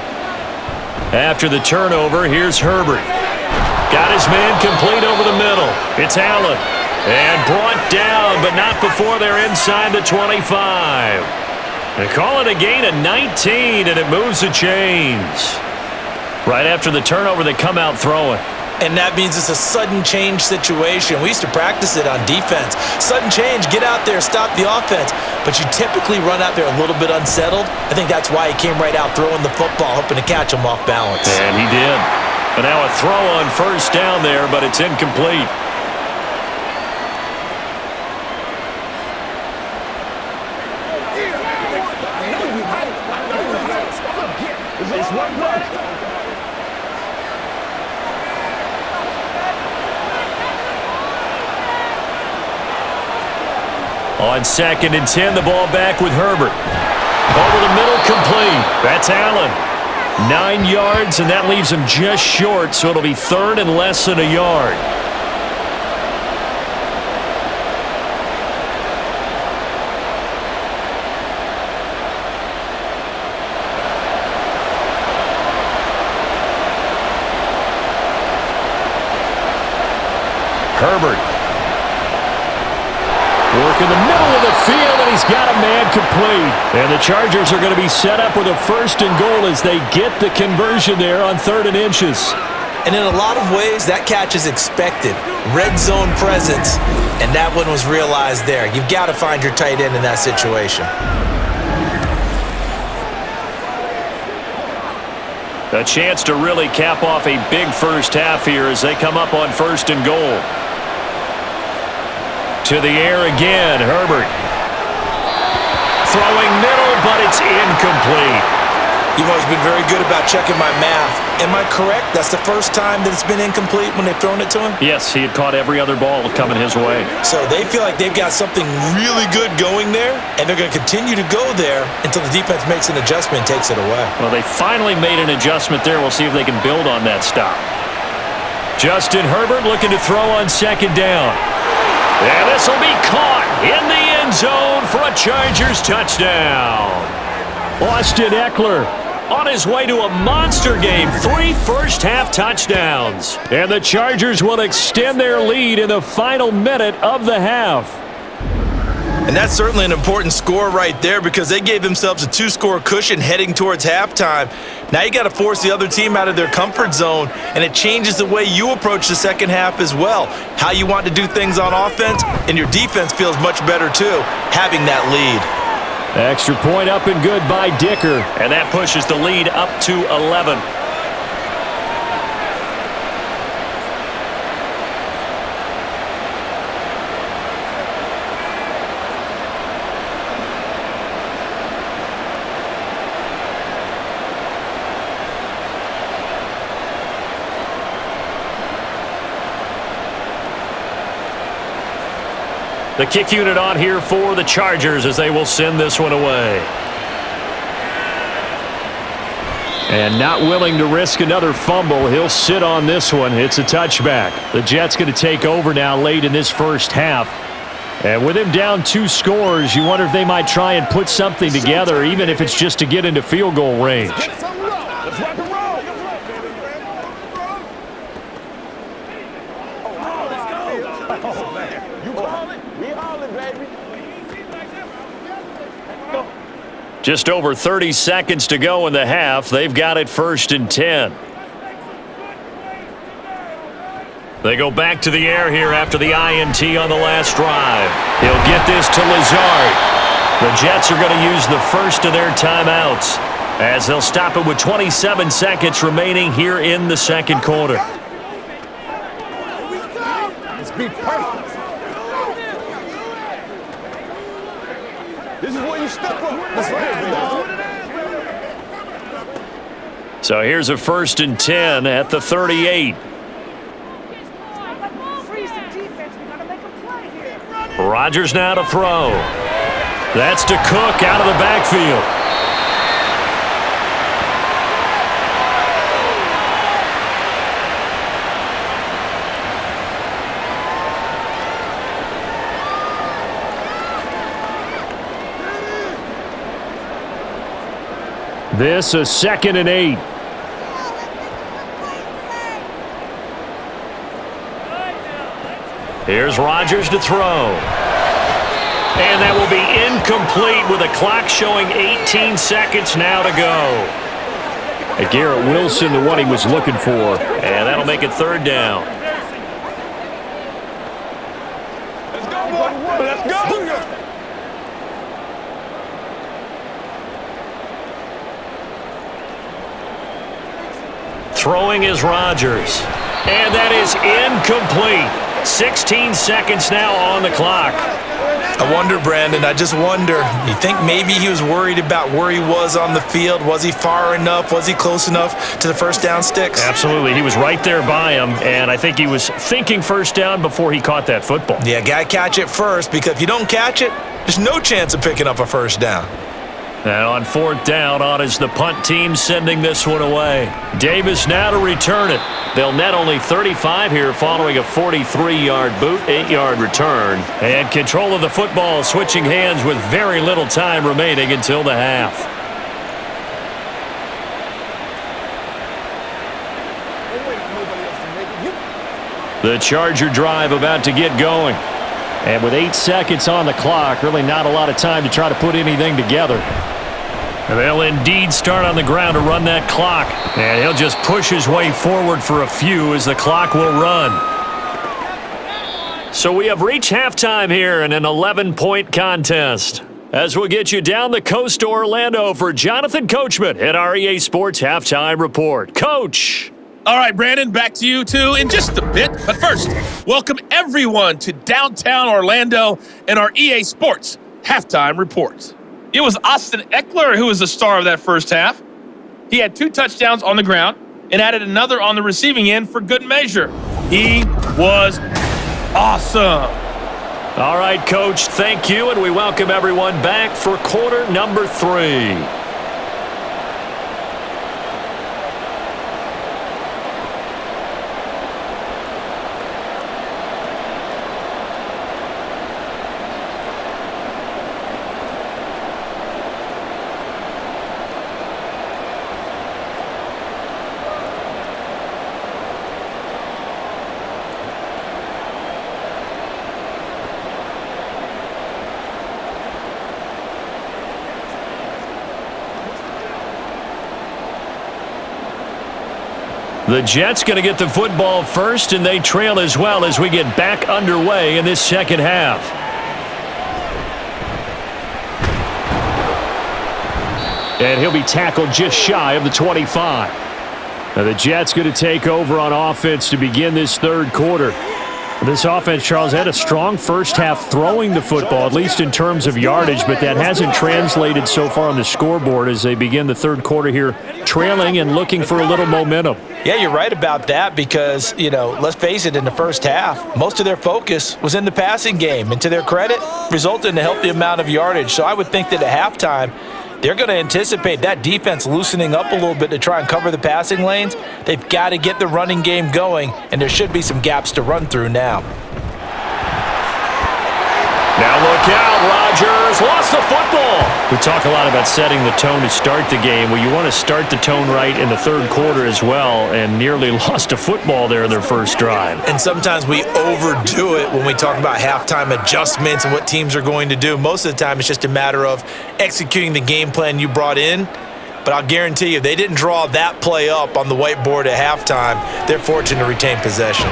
After the turnover, here's Herbert. Got his man complete over the middle. It's Allen. And brought down, but not before they're inside the 25. They call it a gain of 19, and it moves the chains. Right after the turnover, they come out throwing. And that means it's a sudden change situation. We used to practice it on defense. Sudden change, get out there, stop the offense. But you typically run out there a little bit unsettled. I think that's why he came right out throwing the football, hoping to catch him off balance. And he did. But now a throw on 1st down there, but it's incomplete. On 2nd and 10, the ball back with Herbert. Over the middle, complete. That's Allen. 9 yards, and that leaves him just short, so it'll be 3rd and less than a yard. Herbert. Work in the middle of the field, and he's got a man complete. And the Chargers are going to be set up with a 1st and goal as they get the conversion there on 3rd and inches. And in a lot of ways, that catch is expected. Red zone presence, and that one was realized there. You've got to find your tight end in that situation. A chance to really cap off a big first half here as they come up on 1st and goal. To the air again, Herbert. Throwing middle, but it's incomplete. You've always been very good about checking my math. Am I correct? That's the first time that it's been incomplete when they've thrown it to him? Yes, he had caught every other ball coming his way. So they feel like they've got something really good going there, and they're going to continue to go there until the defense makes an adjustment and takes it away. Well, they finally made an adjustment there. We'll see if they can build on that stop. Justin Herbert looking to throw on 2nd down. And this will be caught in the end zone for a Chargers touchdown. Austin Eckler on his way to a monster game. 3 first-half touchdowns. And the Chargers will extend their lead in the final minute of the half. And that's certainly an important score right there because they gave themselves a 2-score cushion heading towards halftime. Now you got to force the other team out of their comfort zone, and it changes the way you approach the second half as well. How you want to do things on offense, and your defense feels much better too, having that lead. Extra point up and good by Dicker. And that pushes the lead up to 11. The kick unit on here for the Chargers as they will send this one away. And not willing to risk another fumble, he'll sit on this one. It's a touchback. The Jets going to take over now late in this first half. And with him down 2 scores, you wonder if they might try and put something together, even if it's just to get into field goal range. Let's rock and roll. Oh, man. You call it? We all it, baby. Just over 30 seconds to go in the half. They've got it 1st and 10. They go back to the air here after the INT on the last drive. He'll get this to Lazard. The Jets are going to use the first of their timeouts as they'll stop it with 27 seconds remaining here in the second quarter. Let's be perfect. This is where you step up. Let's ride, dog. So here's a 1st and 10 at the 38. Rodgers now to throw. That's to Cook out of the backfield. This a 2nd and 8. Here's Rodgers to throw. And that will be incomplete with the clock showing 18 seconds now to go. And Garrett Wilson, the one he was looking for. And that'll make it 3rd down. Let's go, boy. Let's go. Throwing is Rodgers. And that is incomplete. 16 seconds now on the clock. I wonder, Brandon, I just wonder, you think maybe he was worried about where he was on the field? Was he far enough? Was he close enough to the first down sticks? Absolutely. He was right there by him, and I think he was thinking first down before he caught that football. Yeah, got to catch it first, because if you don't catch it, there's no chance of picking up a first down. And on 4th down, on is the punt team sending this one away. Davis now to return it. They'll net only 35 here following a 43-yard boot, 8-yard return. And control of the football switching hands with very little time remaining until the half. The Charger drive about to get going. And with 8 seconds on the clock, really not a lot of time to try to put anything together. And they'll indeed start on the ground to run that clock. And he'll just push his way forward for a few as the clock will run. So we have reached halftime here in an 11-point contest. As we'll get you down the coast to Orlando for Jonathan Coachman at our EA Sports Halftime Report. Coach! All right, Brandon, back to you two in just a bit. But first, welcome everyone to downtown Orlando and our EA Sports Halftime Report. It was Austin Eckler who was the star of that first half. He had 2 touchdowns on the ground and added another on the receiving end for good measure. He was awesome. All right, Coach, thank you, and we welcome everyone back for quarter number 3. The Jets going to get the football first, and they trail as well as we get back underway in this second half. And he'll be tackled just shy of the 25. Now the Jets going to take over on offense to begin this third quarter. This offense, Charles, had a strong first half throwing the football, at least in terms of yardage, but that hasn't translated so far on the scoreboard as they begin the third quarter here, trailing and looking for a little momentum. Yeah, you're right about that because, let's face it, in the first half, most of their focus was in the passing game. And to their credit, resulted in a healthy amount of yardage. So I would think that at halftime, they're going to anticipate that defense loosening up a little bit to try and cover the passing lanes. They've got to get the running game going, and there should be some gaps to run through now. Now look out, Rodgers lost the football. We talk a lot about setting the tone to start the game. Well, you want to start the tone right in the third quarter as well, and nearly lost a football there in their first drive. And sometimes we overdo it when we talk about halftime adjustments and what teams are going to do. Most of the time it's just a matter of executing the game plan you brought in. But I'll guarantee you, they didn't draw that play up on the whiteboard at halftime. They're fortunate to retain possession.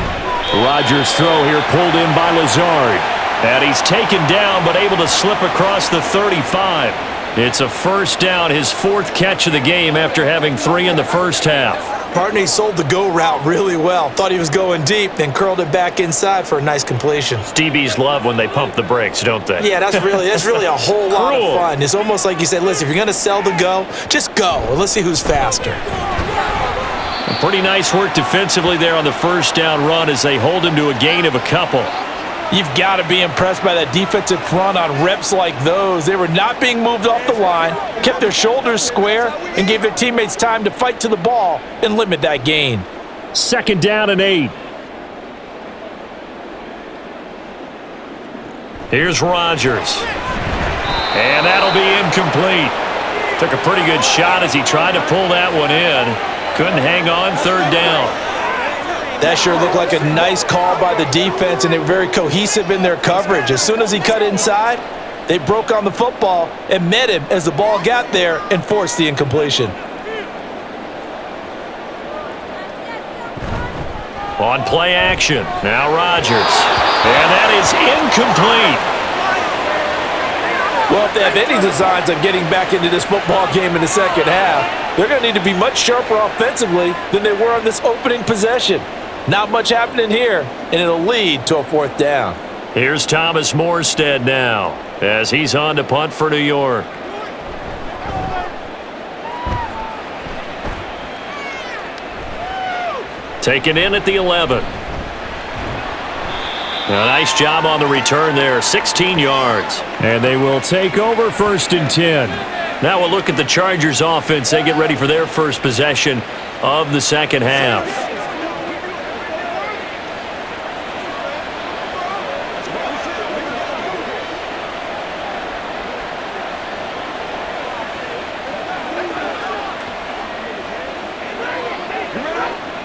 Rodgers' throw here pulled in by Lazard. And he's taken down, but able to slip across the 35. It's a first down, his fourth catch of the game after having 3 in the first half. Partner, he sold the go route really well. Thought he was going deep, then curled it back inside for a nice completion. DBs love when they pump the brakes, don't they? Yeah, that's really a whole lot of fun. It's almost like you said, listen, if you're going to sell the go, just go, and let's see who's faster. Pretty nice work defensively there on the first down run as they hold him to a gain of a couple. You've got to be impressed by that defensive front on reps like those. They were not being moved off the line, kept their shoulders square, and gave their teammates time to fight to the ball and limit that gain. Second down and 8. Here's Rodgers. And that'll be incomplete. Took a pretty good shot as he tried to pull that one in. Couldn't hang on, third down. That sure looked like a nice call by the defense, and they were very cohesive in their coverage. As soon as he cut inside, they broke on the football and met him as the ball got there and forced the incompletion. On play action, now Rodgers. And that is incomplete. Well, if they have any designs of getting back into this football game in the second half, they're going to need to be much sharper offensively than they were on this opening possession. Not much happening here, and it'll lead to a fourth down. Here's Thomas Morstead now as he's on to punt for New York. Taken in at the 11. A nice job on the return there, 16 yards. And they will take over first and 10. Now we'll look at the Chargers offense. They get ready for their first possession of the second half.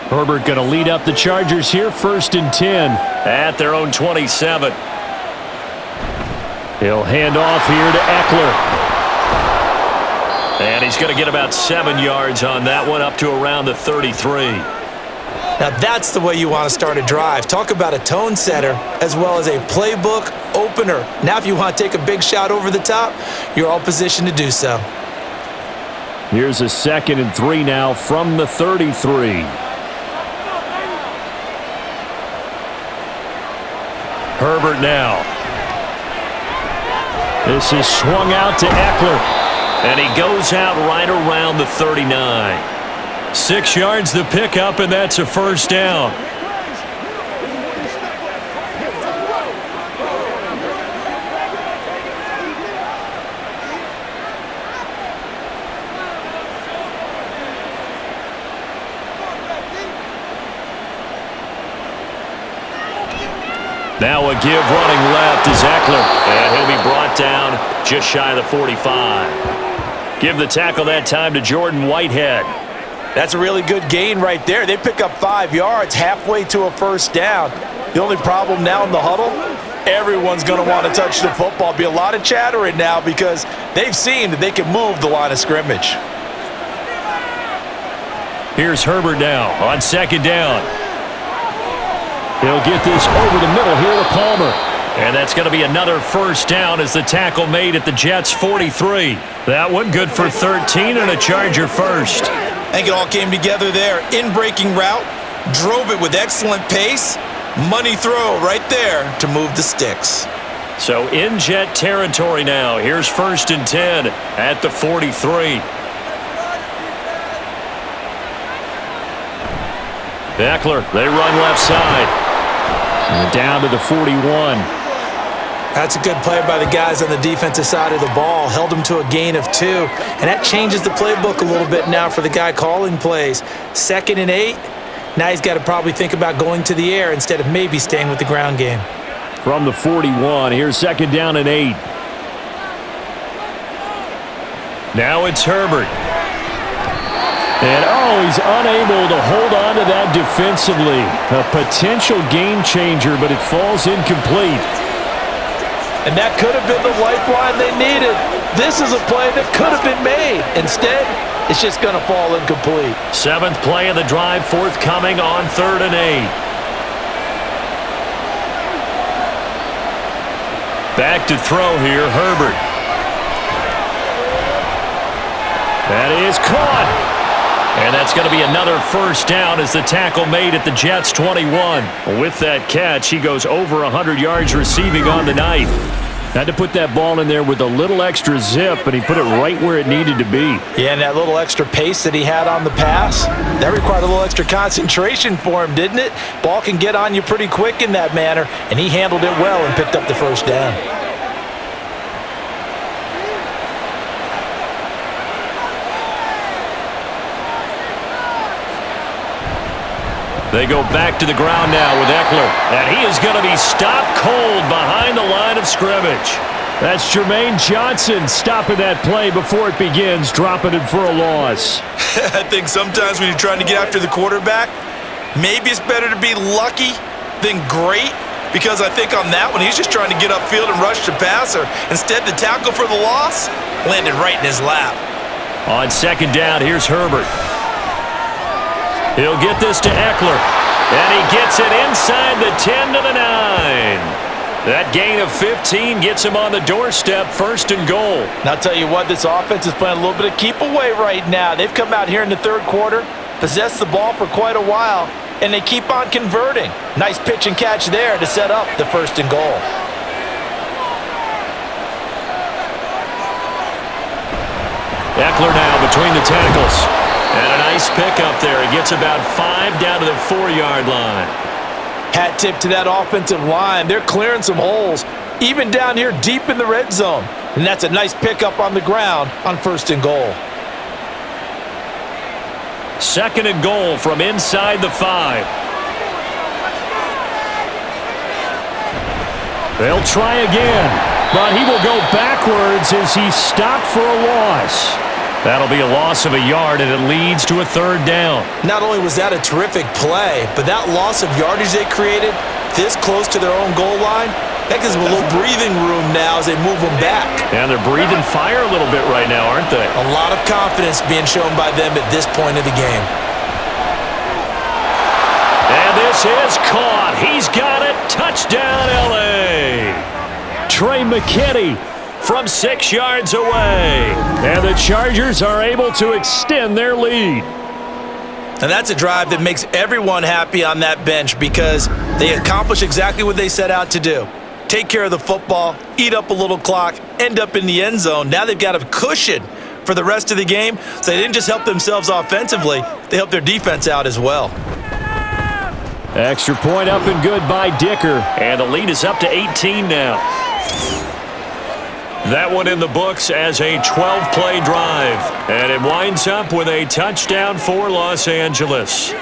Herbert going to lead up the Chargers here, first and 10 at their own 27. He'll hand off here to Eckler. And he's going to get about 7 yards on that one, up to around the 33. Now that's the way you want to start a drive. Talk about a tone setter as well as a playbook opener. Now if you want to take a big shot over the top, you're all positioned to do so. Here's a 2nd and 3 now from the 33. Herbert now. This is swung out to Eckler. And he goes out right around the 39. 6 yards the pickup, and that's a first down. Now a give running left is Eckler, and he'll be brought down just shy of the 45. Give the tackle that time to Jordan Whitehead. That's a really good gain right there. They pick up 5 yards halfway to a first down. The only problem now in the huddle, everyone's going to want to touch the football. Be a lot of chattering now because they've seen that they can move the line of scrimmage. Here's Herbert now on second down. He'll get this over the middle here to Palmer. And that's going to be another first down as the tackle made at the Jets' 43. That one good for 13 and a Charger first. I think it all came together there. In-breaking route, drove it with excellent pace. Money throw right there to move the sticks. So in Jet territory now. Here's first and 10 at the 43. Eckler, they run left side. And down to the 41. That's a good play by the guys on the defensive side of the ball. Held them to a gain of 2. And that changes the playbook a little bit now for the guy calling plays. 2nd and 8. Now he's got to probably think about going to the air instead of maybe staying with the ground game. From the 41, here's 2nd down and 8. Now it's Herbert. And, he's unable to hold on to that defensively. A potential game changer, but it falls incomplete. And that could have been the lifeline they needed. This is a play that could have been made. Instead, it's just going to fall incomplete. 7th play of the drive, forthcoming on 3rd and 8. Back to throw here, Herbert. That is caught. And that's going to be another first down as the tackle made at the Jets' 21. With that catch, he goes over 100 yards receiving on the night. Had to put that ball in there with a little extra zip, but he put it right where it needed to be. Yeah, and that little extra pace that he had on the pass, that required a little extra concentration for him, didn't it? Ball can get on you pretty quick in that manner, and he handled it well and picked up the first down. They go back to the ground now with Eckler. And he is going to be stopped cold behind the line of scrimmage. That's Jermaine Johnson stopping that play before it begins, dropping it for a loss. I think sometimes when you're trying to get after the quarterback, maybe it's better to be lucky than great. Because I think on that one, he's just trying to get upfield and rush the passer. Instead, the tackle for the loss landed right in his lap. On 2nd down, here's Herbert. He'll get this to Eckler, and he gets it inside the 10 to the 9. That gain of 15 gets him on the doorstep, 1st and goal. And I'll tell you what, this offense is playing a little bit of keep away right now. They've come out here in the 3rd quarter, possessed the ball for quite a while, and they keep on converting. Nice pitch and catch there to set up the 1st and goal. Eckler now between the tackles. And a nice pickup there. He gets about 5 down to the 4-yard line. Hat tip to that offensive line. They're clearing some holes, even down here deep in the red zone. And that's a nice pickup on the ground on 1st and goal. 2nd and goal from inside the 5. They'll try again, but he will go backwards as he's stopped for a loss. That'll be a loss of a yard, and it leads to a 3rd down. Not only was that a terrific play, but that loss of yardage they created this close to their own goal line, that gives them a little breathing room now as they move them back. And they're breathing fire a little bit right now, aren't they? A lot of confidence being shown by them at this point of the game. And this is caught. He's got it. Touchdown, L.A. Trey McKinney from 6 yards away. And the Chargers are able to extend their lead. And that's a drive that makes everyone happy on that bench because they accomplish exactly what they set out to do. Take care of the football, eat up a little clock, end up in the end zone. Now they've got a cushion for the rest of the game. So they didn't just help themselves offensively, they helped their defense out as well. Extra point up and good by Dicker. And the lead is up to 18 now. That one in the books as a 12-play drive. And it winds up with a touchdown for Los Angeles.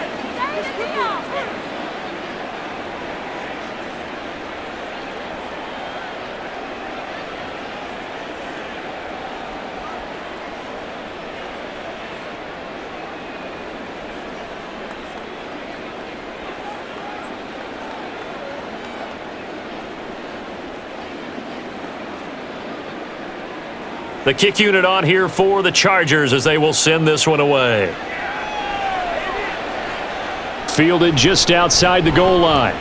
The kick unit on here for the Chargers as they will send this one away. fielded just outside the goal line.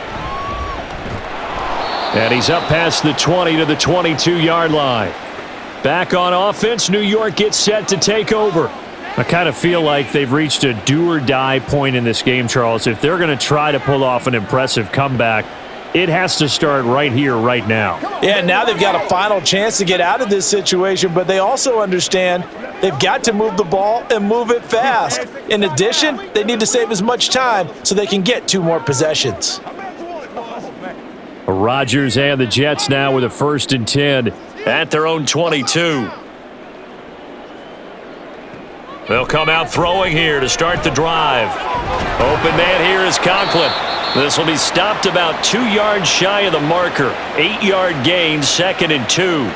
And he's up past the 20 to the 22-yard line. Back on offense, New York gets set to take over. I kind of feel like they've reached a do-or-die point in this game, Charles. If they're going to try to pull off an impressive comeback, it has to start right here, right now. Yeah, now they've got a final chance to get out of this situation, but they also understand they've got to move the ball and move it fast. In addition, they need to save as much time so they can get 2 more possessions. Rodgers and the Jets now with a 1st and 10 at their own 22. They'll come out throwing here to start the drive. Open man here is Conklin. This will be stopped about 2 yards shy of the marker. 8-yard gain, 2nd and 2.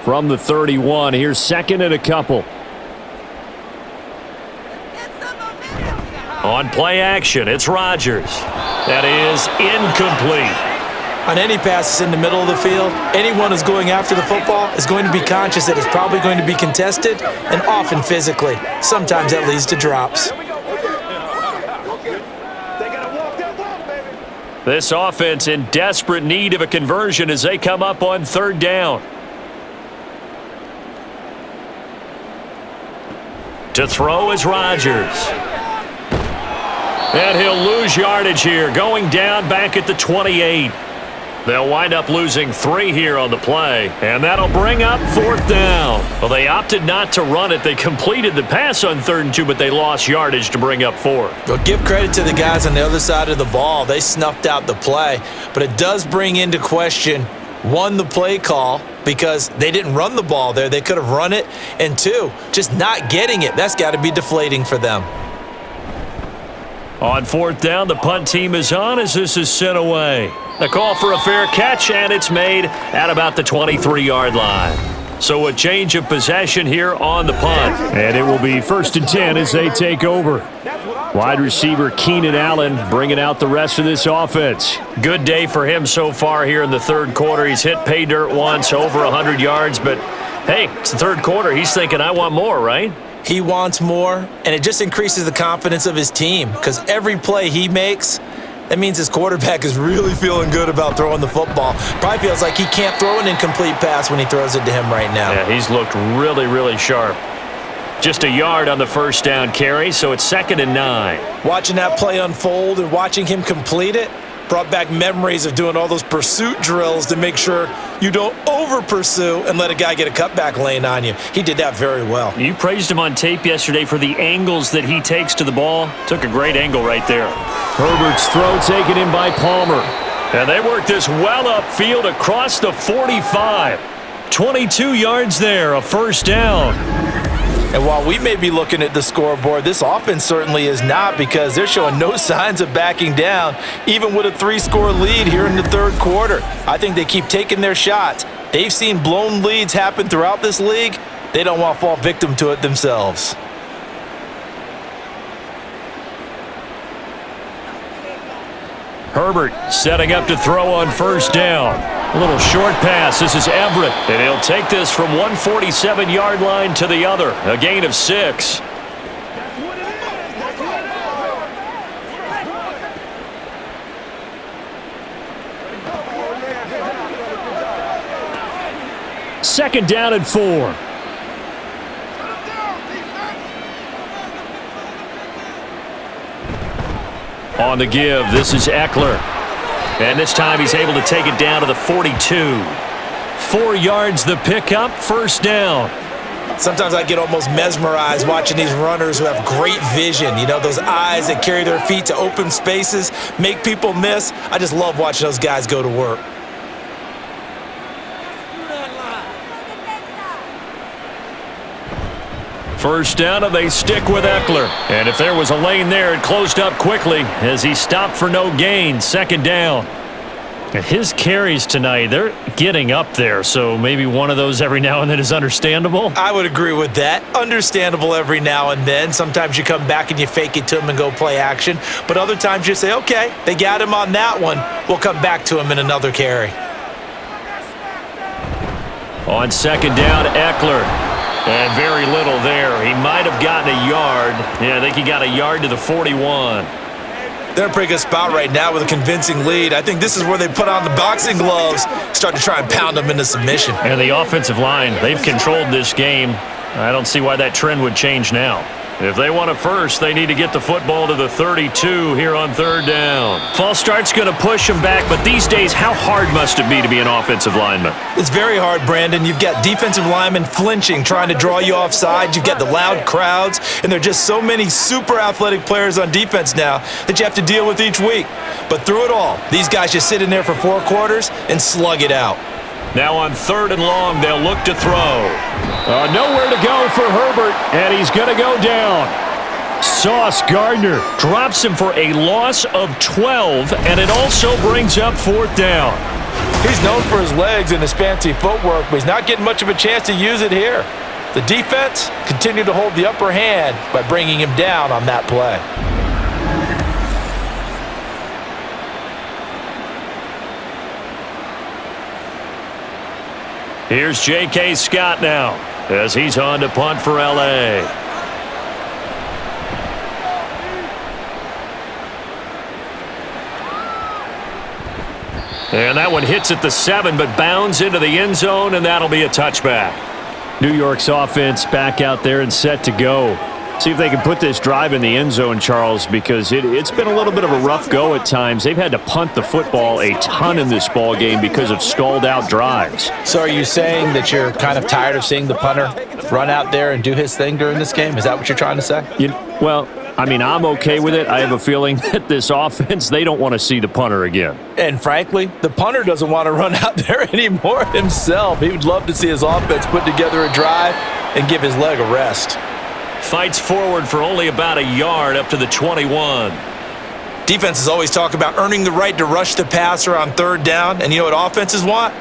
From the 31, here's 2nd and a couple. On play action, it's Rodgers. That is incomplete. On any passes in the middle of the field, anyone who's going after the football is going to be conscious that it's probably going to be contested and often physically. Sometimes that leads to drops. This offense in desperate need of a conversion as they come up on 3rd down. To throw is Rodgers. And he'll lose yardage here, going down back at the 28. They'll wind up losing 3 here on the play, and that'll bring up 4th down. Well, they opted not to run it. They completed the pass on 3rd and 2, but they lost yardage to bring up 4. Well, give credit to the guys on the other side of the ball. They snuffed out the play, but it does bring into question, 1, the play call, because they didn't run the ball there. They could have run it, and 2, just not getting it. That's got to be deflating for them. On 4th down, the punt team is on as this is sent away. The call for a fair catch, and it's made at about the 23-yard line. So a change of possession here on the punt. And it will be 1st and 10 as they take over. Wide receiver Keenan Allen bringing out the rest of this offense. Good day for him so far here in the 3rd quarter. He's hit pay dirt once, over 100 yards, but hey, it's the 3rd quarter. He's thinking, I want more, right? He wants more, and it just increases the confidence of his team because every play he makes, that means his quarterback is really feeling good about throwing the football. Probably feels like he can't throw an incomplete pass when he throws it to him right now. Yeah, he's looked really, really sharp. Just a yard on the 1st down carry, so it's 2nd and 9. Watching that play unfold and watching him complete it brought back memories of doing all those pursuit drills to make sure you don't over-pursue and let a guy get a cutback lane on you. He did that very well. You praised him on tape yesterday for the angles that he takes to the ball. Took a great angle right there. Herbert's throw taken in by Palmer. And they work this well upfield across the 45. 22 yards there, a 1st down. And while we may be looking at the scoreboard, this offense certainly is not because they're showing no signs of backing down, even with a 3-score lead here in the 3rd quarter. I think they keep taking their shots. They've seen blown leads happen throughout this league. They don't want to fall victim to it themselves. Herbert setting up to throw on 1st down. A little short pass. This is Everett. And he'll take this from 147-yard line to the other. A gain of 6. Second down and 4. On the give, this is Eckler. And this time he's able to take it down to the 42. 4 yards the pickup, 1st down. Sometimes I get almost mesmerized watching these runners who have great vision. You know, those eyes that carry their feet to open spaces, make people miss. I just love watching those guys go to work. First down, and they stick with Eckler. And if there was a lane there, it closed up quickly as he stopped for no gain. 2nd down. And his carries tonight, they're getting up there, so maybe one of those every now and then is understandable. I would agree with that. Understandable every now and then. Sometimes you come back and you fake it to him and go play action. But other times you say, okay, they got him on that one. We'll come back to him in another carry. On second down, Eckler. And very little there. He might have gotten a yard. Yeah, I think he got a yard to the 41. They're in a pretty good spot right now with a convincing lead. I think this is where they put on the boxing gloves, start to try and pound them into submission. And the offensive line, they've controlled this game. I don't see why that trend would change now. If they want it first, they need to get the football to the 32 here on third down. False start's going to push them back, but these days, how hard must it be to be an offensive lineman? It's very hard, Brandon. You've got defensive linemen flinching, trying to draw you offside. You've got the loud crowds, and there are just so many super athletic players on defense now that you have to deal with each week. But through it all, these guys just sit in there for 4 quarters and slug it out. Now on third and long, they'll look to throw. Nowhere to go for Herbert, and he's going to go down. Sauce Gardner drops him for a loss of 12, and it also brings up fourth down. He's known for his legs and his fancy footwork, but he's not getting much of a chance to use it here. The defense continued to hold the upper hand by bringing him down on that play. Here's J.K. Scott now as he's on to punt for L.A. And that one hits at the 7, but bounds into the end zone, and that'll be a touchback. New York's offense back out there and set to go. See if they can put this drive in the end zone, Charles, because it's been a little bit of a rough go at times. They've had to punt the football a ton in this ball game because of stalled out drives. So are you saying that you're kind of tired of seeing the punter run out there and do his thing during this game? Is that what you're trying to say? Well, I mean, I'm okay with it. I have a feeling that this offense, they don't want to see the punter again. And frankly, the punter doesn't want to run out there anymore himself. He would love to see his offense put together a drive and give his leg a rest. Fights forward for only about a yard up to the 21. Defenses always talk about earning the right to rush the passer on third down. And you know what offenses want?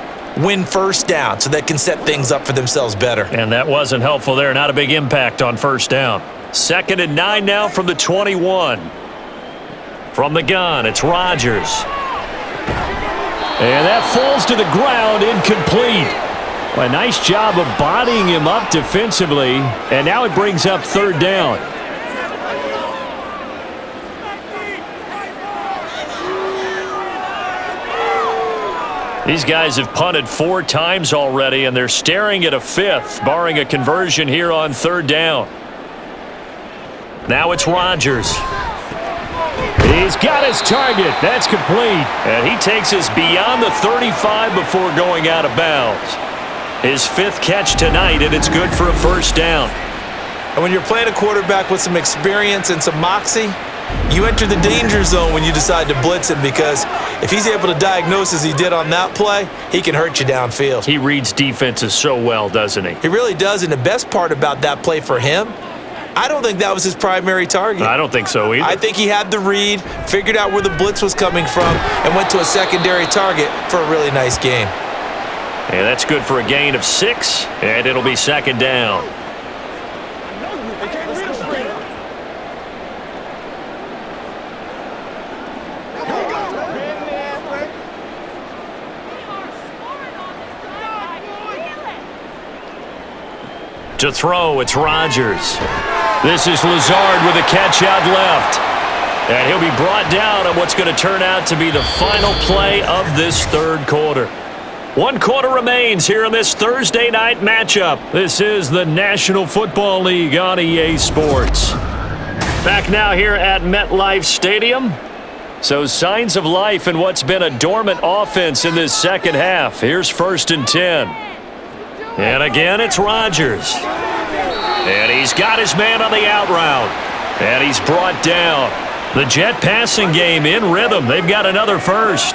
Win first down so they can set things up for themselves better. And that wasn't helpful there. Not a big impact on first down. 2nd and 9 now from the 21. From the gun, it's Rodgers. And that falls to the ground, incomplete. Well, a nice job of bodying him up defensively, and now it brings up third down. These guys have punted 4 times already, and they're staring at a 5th, barring a conversion here on third down. Now it's Rodgers. He's got his target. That's complete. And he takes us beyond the 35 before going out of bounds. His 5th catch tonight, and it's good for a first down. And when you're playing a quarterback with some experience and some moxie, you enter the danger zone when you decide to blitz him, because if he's able to diagnose as he did on that play, he can hurt you downfield. He reads defenses so well, doesn't he? He really does, and the best part about that play for him, I don't think that was his primary target. I don't think so either. I think he had the read, figured out where the blitz was coming from, and went to a secondary target for a really nice gain. And that's good for a gain of 6, and it'll be 2nd down. To throw, it's Rodgers. This is Lazard with a catch out left. And he'll be brought down on what's going to turn out to be the final play of this third quarter. 1 quarter remains here in this Thursday night matchup. This is the National Football League on EA Sports. Back now here at MetLife Stadium. So signs of life in what's been a dormant offense in this second half. Here's 1st and 10. And again, it's Rodgers. And he's got his man on the out route. And he's brought down. The Jet passing game in rhythm. They've got another first.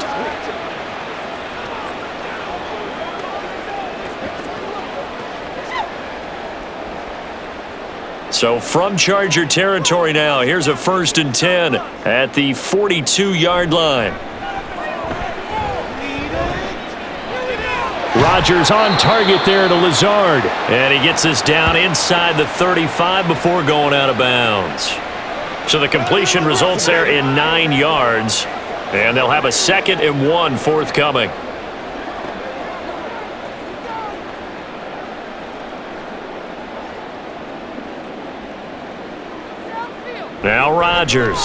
So from Charger territory now, here's a 1st and 10 at the 42-yard line. Rodgers on target there to Lazard. And he gets us down inside the 35 before going out of bounds. So the completion results there in 9 yards. And they'll have a 2nd and 1 forthcoming. Now Rodgers.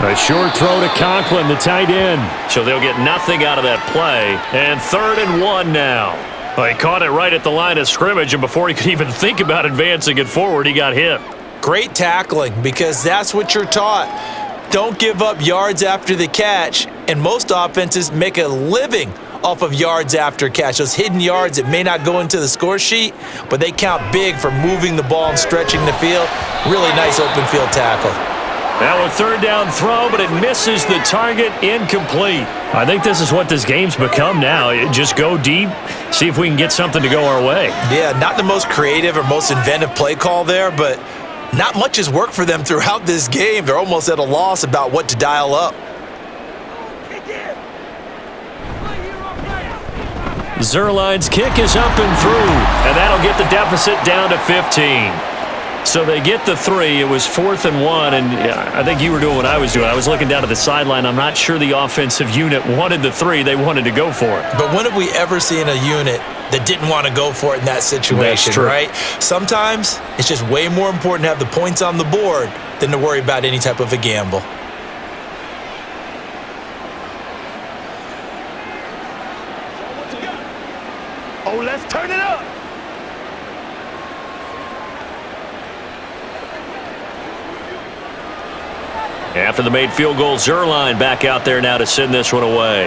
A short throw to Conklin, the tight end. So they'll get nothing out of that play. And 3rd and 1 now. Well, he caught it right at the line of scrimmage, and before he could even think about advancing it forward, he got hit. Great tackling, because that's what you're taught. Don't give up yards after the catch, and most offenses make a living off of yards after catch. Those hidden yards that may not go into the score sheet, but they count big for moving the ball and stretching the field. Really nice open field tackle. Now a 3rd down throw, but it misses the target, incomplete. I think this is what this game's become now. Just go deep, see if we can get something to go our way. Yeah, not the most creative or most inventive play call there, but not much has worked for them throughout this game. They're almost at a loss about what to dial up. Zerline's kick is up and through, and that'll get the deficit down to 15. So they get the 3. It was 4th and 1, and I think you were doing what I was doing. I was looking down at the sideline. I'm not sure the offensive unit wanted the 3. They wanted to go for it. But when have we ever seen a unit that didn't want to go for it in that situation, right? Sometimes it's just way more important to have the points on the board than to worry about any type of a gamble. Oh, let's turn it up. After the made field goal, Zerline back out there now to send this one away.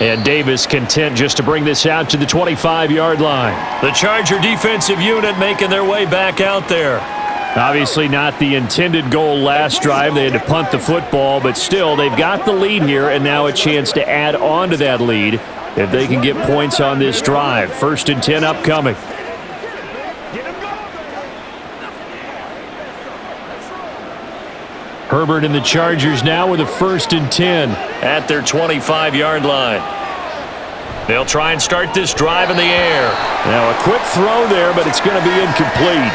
And Davis content just to bring this out to the 25-yard line. The Charger defensive unit making their way back out there. Obviously not the intended goal last drive. They had to punt the football, but still they've got the lead here and now a chance to add on to that lead if they can get points on this drive. 1st and 10 upcoming. Herbert and the Chargers now with a 1st and 10 at their 25-yard line. They'll try and start this drive in the air. Now a quick throw there, but it's going to be incomplete.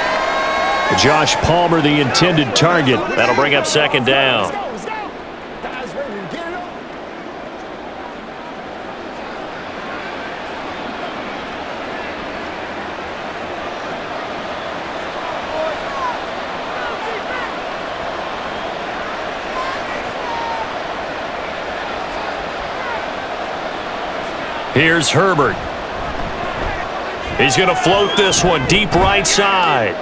Josh Palmer, the intended target. That'll bring up 2nd down. Here's Herbert. He's going to float this one deep right side.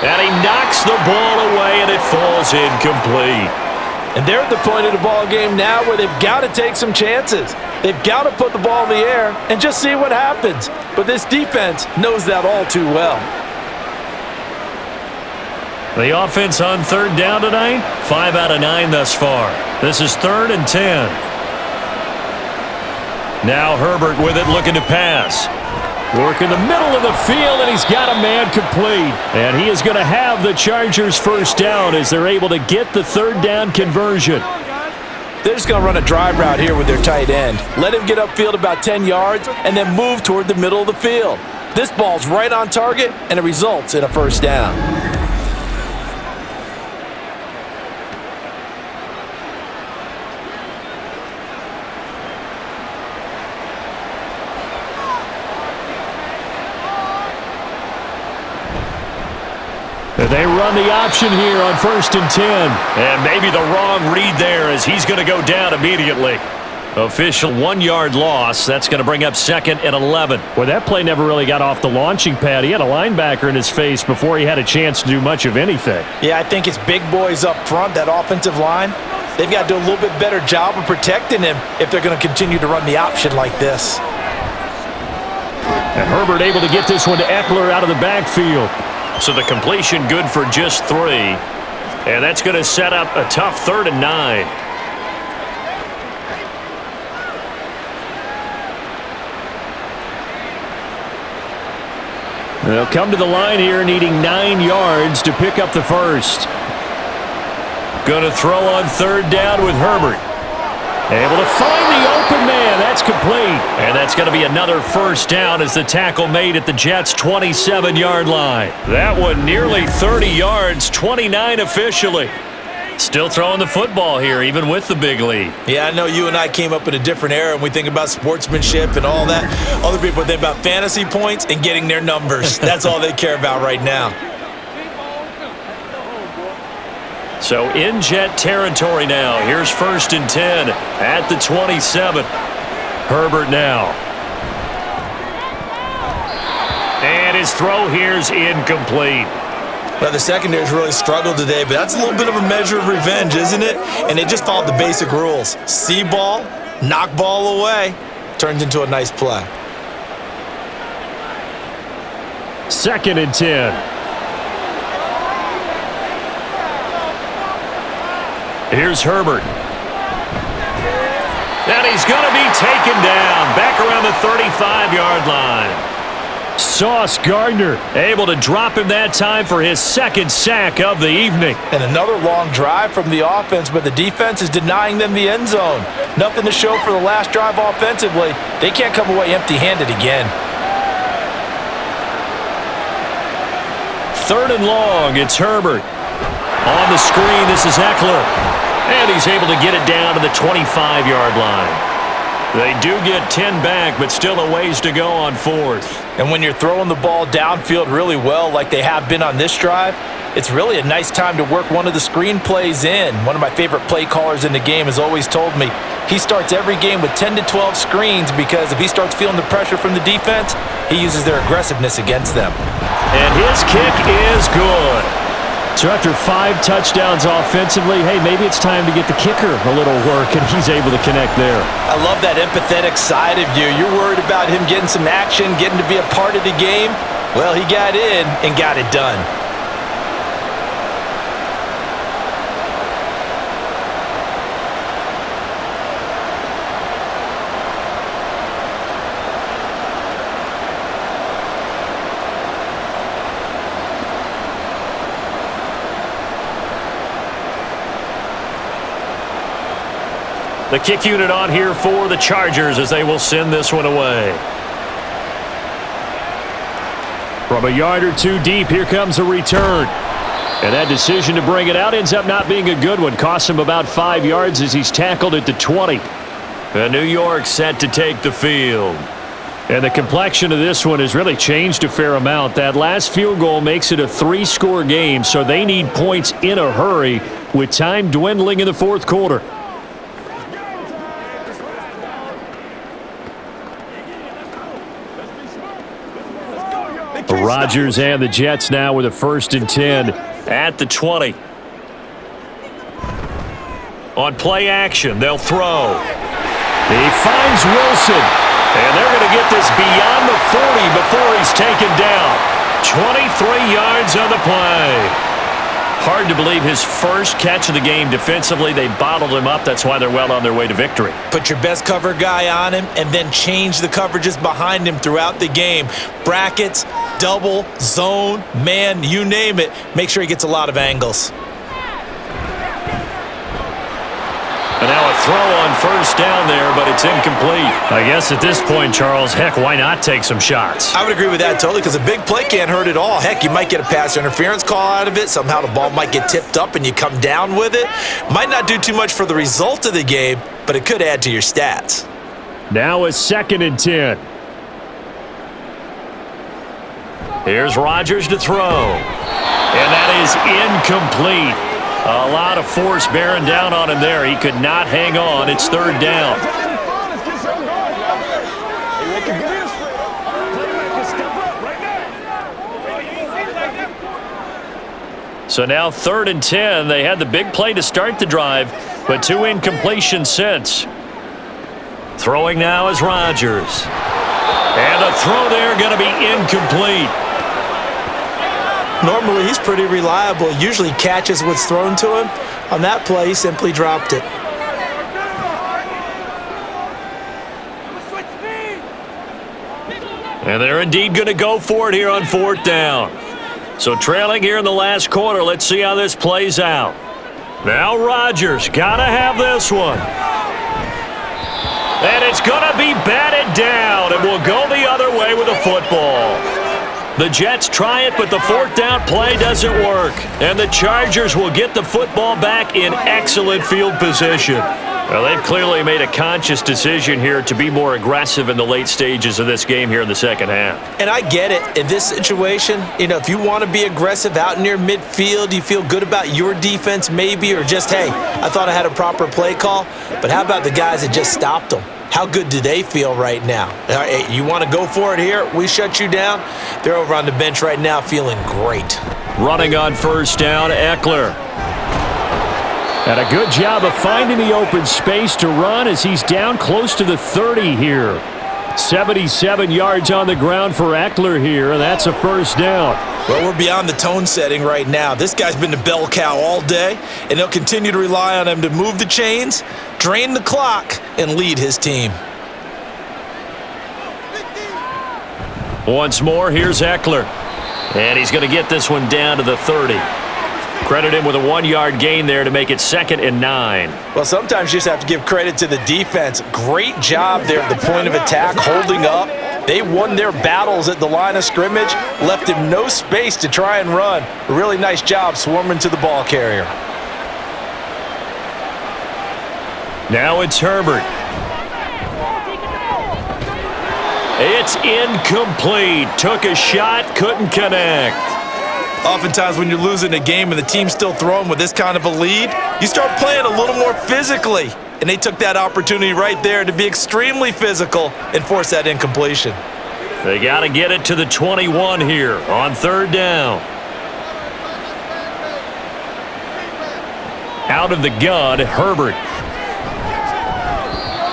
And he knocks the ball away, and it falls incomplete. And they're at the point of the ball game now where they've got to take some chances. They've got to put the ball in the air and just see what happens. But this defense knows that all too well. The offense on 3rd down tonight, 5 out of 9 thus far. This is 3rd and 10. Now Herbert with it, looking to pass. Work in the middle of the field, and he's got a man complete. And he is going to have the Chargers 1st down as they're able to get the 3rd down conversion. They're just going to run a drive route here with their tight end. Let him get upfield about 10 yards and then move toward the middle of the field. This ball's right on target, and it results in a 1st down. They run the option here on 1st and 10. And maybe the wrong read there as he's going to go down immediately. Official 1-yard loss. That's going to bring up 2nd and 11. Well, that play never really got off the launching pad. He had a linebacker in his face before he had a chance to do much of anything. Yeah, I think it's big boys up front, that offensive line. They've got to do a little bit better job of protecting him if they're going to continue to run the option like this. And Herbert able to get this one to Eckler out of the backfield. So the completion good for just 3. And that's going to set up a tough 3rd and 9. They'll come to the line here needing 9 yards to pick up the 1st. Going to throw on 3rd down with Herbert. Able to find the open man. That's complete. And that's going to be another 1st down as the tackle made at the Jets' 27-yard line. That one nearly 30 yards, 29 officially. Still throwing the football here, even with the big lead. Yeah, I know you and I came up in a different era, and we think about sportsmanship and all that. Other people think about fantasy points and getting their numbers. That's all they care about right now. So in Jet territory now. Here's 1st and 10 at the 27. Herbert now. And his throw here's incomplete. Well, the secondary's really struggled today, but that's a little bit of a measure of revenge, isn't it? And they just followed the basic rules. See ball, knock ball away, turns into a nice play. 2nd and 10. Here's Herbert. And he's going to be taken down back around the 35-yard line. Sauce Gardner able to drop him that time for his 2nd sack of the evening. And another long drive from the offense, but the defense is denying them the end zone. Nothing to show for the last drive offensively. They can't come away empty-handed again. 3rd and long, it's Herbert. On the screen, this is Eckler. And he's able to get it down to the 25-yard line. They do get 10 back, but still a ways to go on 4th. And when you're throwing the ball downfield really well like they have been on this drive, it's really a nice time to work one of the screen plays in. One of my favorite play callers in the game has always told me he starts every game with 10 to 12 screens because if he starts feeling the pressure from the defense, he uses their aggressiveness against them. And his kick is good. So after 5 touchdowns offensively, hey, maybe it's time to get the kicker a little work, and he's able to connect there. I love that empathetic side of you. You're worried about him getting some action, getting to be a part of the game. Well, he got in and got it done. The kick unit on here for the Chargers as they will send this one away. From a yard or two deep, here comes a return. And that decision to bring it out ends up not being a good one. Costs him about 5 yards as he's tackled at the 20. And New York set to take the field. And the complexion of this one has really changed a fair amount. That last field goal makes it a 3-score game, so they need points in a hurry with time dwindling in the 4th quarter. Rodgers and the Jets now with a 1st and 10 at the 20. On play action, they'll throw. He finds Wilson. And they're going to get this beyond the 40 before he's taken down. 23 yards on the play. Hard to believe his first catch of the game defensively. They bottled him up. That's why they're well on their way to victory. Put your best cover guy on him and then change the coverages behind him throughout the game. Brackets, double, zone, man, you name it. Make sure he gets a lot of angles. And now a throw on 1st down there, but it's incomplete. I guess at this point, Charles, heck, why not take some shots? I would agree with that totally because a big play can't hurt at all. Heck, you might get a pass interference call out of it. Somehow the ball might get tipped up and you come down with it. Might not do too much for the result of the game, but it could add to your stats. Now a 2nd and 10. Here's Rodgers to throw. And that is incomplete. A lot of force bearing down on him there. He could not hang on. It's 3rd down. So now 3rd and 10. They had the big play to start the drive, but 2 incompletions since. Throwing now is Rodgers. And the throw there going to be incomplete. Normally, he's pretty reliable. Usually catches what's thrown to him. On that play, he simply dropped it. And they're indeed going to go for it here on 4th down. So trailing here in the last quarter. Let's see how this plays out. Now Rodgers got to have this one. And it's going to be batted down. And will go the other way with a football. The Jets try it, but the fourth down play doesn't work. And the Chargers will get the football back in excellent field position. Well, they've clearly made a conscious decision here to be more aggressive in the late stages of this game here in the second half. And I get it. In this situation, if you want to be aggressive out near midfield, you feel good about your defense maybe, or just, hey, I thought I had a proper play call. But how about the guys that just stopped them? How good do they feel right now? Hey, you want to go for it here? We shut you down? They're over on the bench right now feeling great. Running on first down, Eckler. And a good job of finding the open space to run as he's down close to the 30 here. 77 yards on the ground for Eckler here, and that's a first down. Well, we're beyond the tone setting right now. This guy's been the bell cow all day, and they'll continue to rely on him to move the chains, drain the clock, and lead his team. Once more, here's Eckler. And he's going to get this one down to the 30. Credit him with a 1-yard gain there to make it 2nd and 9. Well, sometimes you just have to give credit to the defense. Great job there at the point of attack, holding up. They won their battles at the line of scrimmage, left him no space to try and run. A really nice job swarming to the ball carrier. Now it's Herbert. It's incomplete. Took a shot, couldn't connect. Oftentimes when you're losing a game and the team's still throwing with this kind of a lead, you start playing a little more physically. And they took that opportunity right there to be extremely physical and force that incompletion. They got to get it to the 21 here on third down. Out of the gun, Herbert.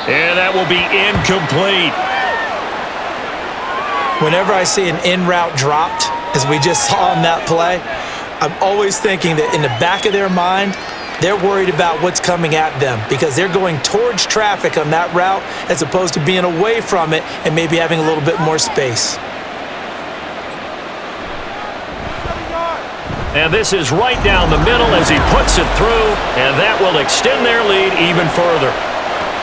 And that will be incomplete. Whenever I see an in-route dropped, as we just saw on that play, I'm always thinking that in the back of their mind, they're worried about what's coming at them because they're going towards traffic on that route as opposed to being away from it and maybe having a little bit more space. And this is right down the middle as he puts it through, and that will extend their lead even further.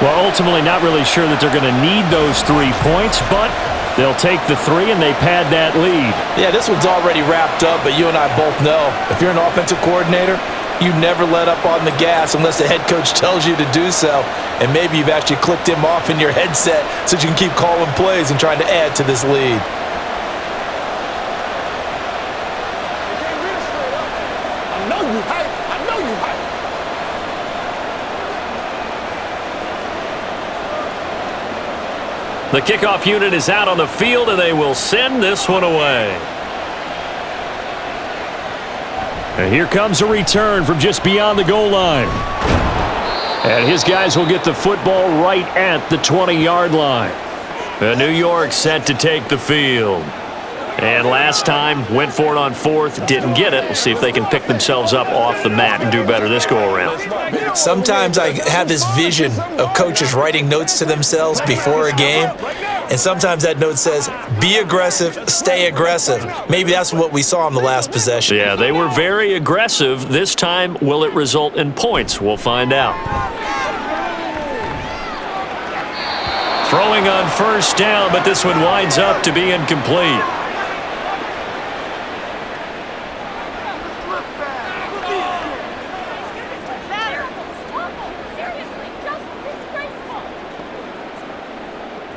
Well, ultimately not really sure that they're going to need those 3 points, but they'll take the 3 and they pad that lead. Yeah, this one's already wrapped up, but you and I both know if you're an offensive coordinator, you never let up on the gas unless the head coach tells you to do so. And maybe you've actually clicked him off in your headset so you can keep calling plays and trying to add to this lead. I know you hype. I know you hype. The kickoff unit is out on the field, and they will send this one away. And here comes a return from just beyond the goal line. And his guys will get the football right at the 20-yard line. The New York set to take the field. And last time, went for it on fourth, didn't get it. We'll see if they can pick themselves up off the mat and do better this go-around. Sometimes I have this vision of coaches writing notes to themselves before a game, and sometimes that note says, be aggressive, stay aggressive. Maybe that's what we saw in the last possession. Yeah, they were very aggressive. This time, will it result in points? We'll find out. Throwing on first down, but this one winds up to be incomplete.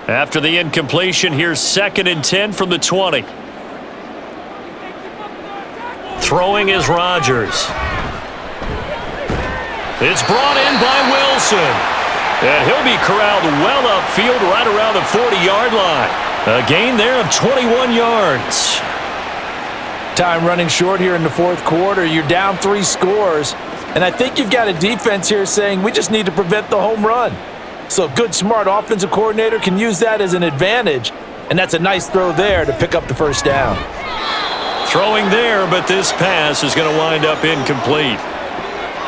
After the incompletion, here's 2nd and 10 from the 20. Throwing is Rodgers. It's brought in by Wilson. And he'll be corralled well upfield right around the 40-yard line. A gain there of 21 yards. Time running short here in the fourth quarter. You're down 3 scores. And I think you've got a defense here saying we just need to prevent the home run. So a good, smart offensive coordinator can use that as an advantage. And that's a nice throw there to pick up the first down. Throwing there, but this pass is going to wind up incomplete.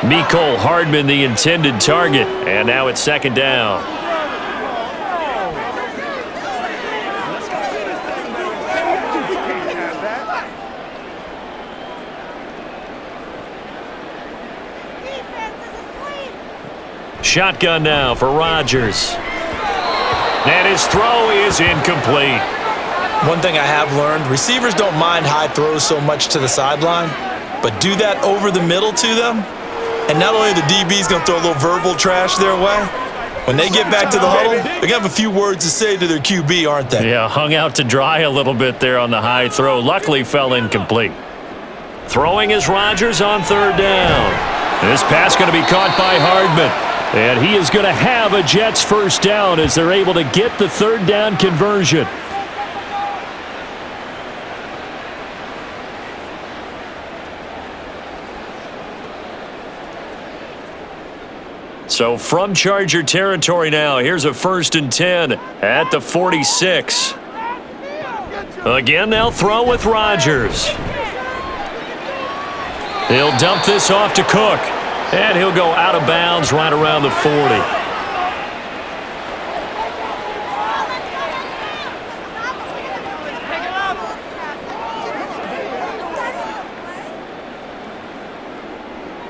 Mecole Hardman, the intended target. And now it's 2nd down. Shotgun now for Rodgers. And his throw is incomplete. One thing I have learned, receivers don't mind high throws so much to the sideline, but do that over the middle to them, and not only the DB's going to throw a little verbal trash their way, when they get back to the huddle, they're going to have a few words to say to their QB, aren't they? Yeah, hung out to dry a little bit there on the high throw. Luckily fell incomplete. Throwing is Rodgers on third down. This pass going to be caught by Hardman. And he is going to have a Jets first down as they're able to get the third down conversion. So from Charger territory now, here's a 1st and 10 at the 46. Again, they'll throw with Rodgers. He'll dump this off to Cook. And he'll go out of bounds right around the 40.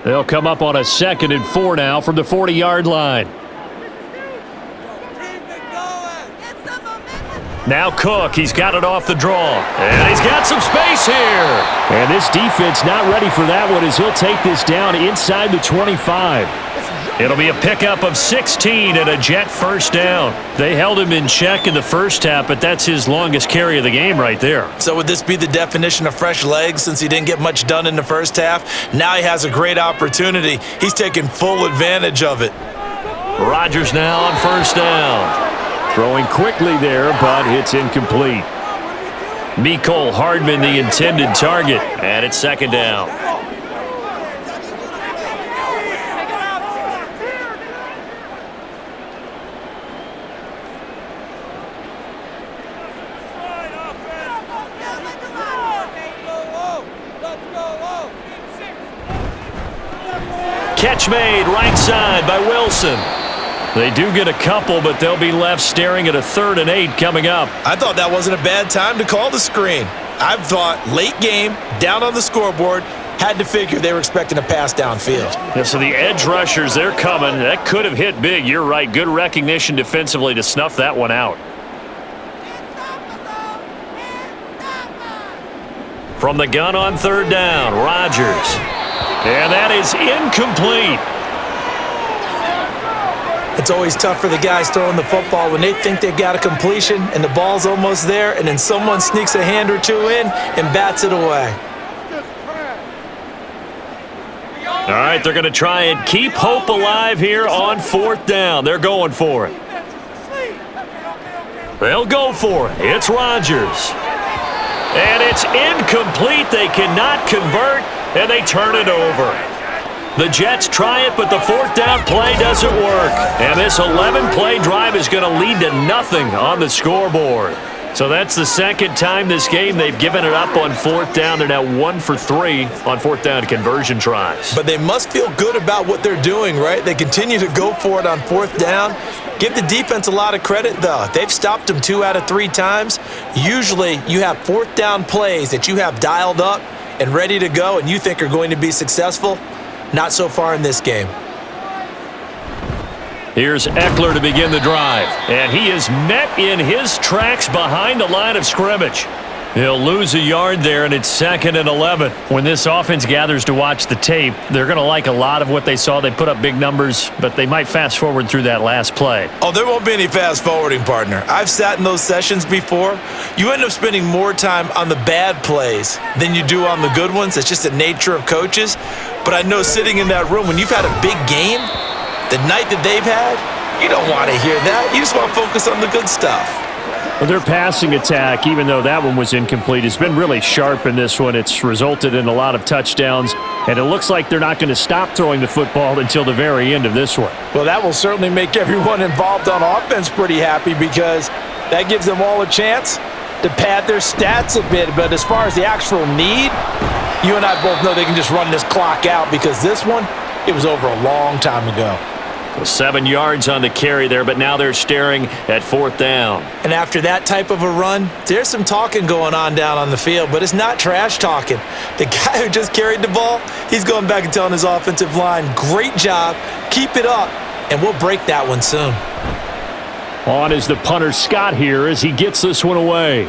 They'll come up on a 2nd and 4 now from the 40-yard line. Now Cook, he's got it off the draw. And he's got some space here. And this defense not ready for that one as he'll take this down inside the 25. It'll be a pickup of 16 and a Jet first down. They held him in check in the first half, but that's his longest carry of the game right there. So would this be the definition of fresh legs since he didn't get much done in the first half? Now he has a great opportunity. He's taking full advantage of it. Rodgers now on first down. Throwing quickly there, but it's incomplete. Mecole Hardman, the intended target, and it's 2nd down. Catch made right side by Wilson. They do get a couple, but they'll be left staring at a 3rd and 8 coming up. I thought that wasn't a bad time to call the screen. I thought late game, down on the scoreboard, had to figure they were expecting a pass downfield. Yeah, so the edge rushers, they're coming. That could have hit big. You're right. Good recognition defensively to snuff that one out. From the gun on 3rd down, Rodgers. And that is incomplete. It's always tough for the guys throwing the football when they think they've got a completion and the ball's almost there, and then someone sneaks a hand or two in and bats it away. All right, they're going to try and keep hope alive here on 4th down. They're going for it. They'll go for it. It's Rodgers. And it's incomplete. They cannot convert, and they turn it over. The Jets try it, but the 4th down play doesn't work. And this 11-play drive is going to lead to nothing on the scoreboard. So that's the 2nd time this game they've given it up on 4th down. They're now 1 for 3 on 4th down conversion tries. But they must feel good about what they're doing, right? They continue to go for it on 4th down. Give the defense a lot of credit, though. They've stopped them 2 out of 3 times. Usually you have 4th down plays that you have dialed up and ready to go and you think are going to be successful. Not so far in this game. Here's Eckler to begin the drive. And he is met in his tracks behind the line of scrimmage. He'll lose a yard there, and it's 2nd and 11. When this offense gathers to watch the tape, they're going to like a lot of what they saw. They put up big numbers, but they might fast forward through that last play. Oh, there won't be any fast forwarding, partner. I've sat in those sessions before. You end up spending more time on the bad plays than you do on the good ones. It's just the nature of coaches. But I know sitting in that room, when you've had a big game, the night that they've had, you don't want to hear that. You just want to focus on the good stuff. Well, their passing attack, even though that one was incomplete, has been really sharp in this one. It's resulted in a lot of touchdowns, and it looks like they're not going to stop throwing the football until the very end of this one. Well, that will certainly make everyone involved on offense pretty happy because that gives them all a chance to pad their stats a bit. But as far as the actual need, you and I both know they can just run this clock out because this one, it was over a long time ago. 7 yards on the carry there, but now they're staring at 4th down. And after that type of a run, there's some talking going on down on the field, but it's not trash talking. The guy who just carried the ball, he's going back and telling his offensive line, great job, keep it up, and we'll break that one soon. On is the punter Scott here as he gets this one away.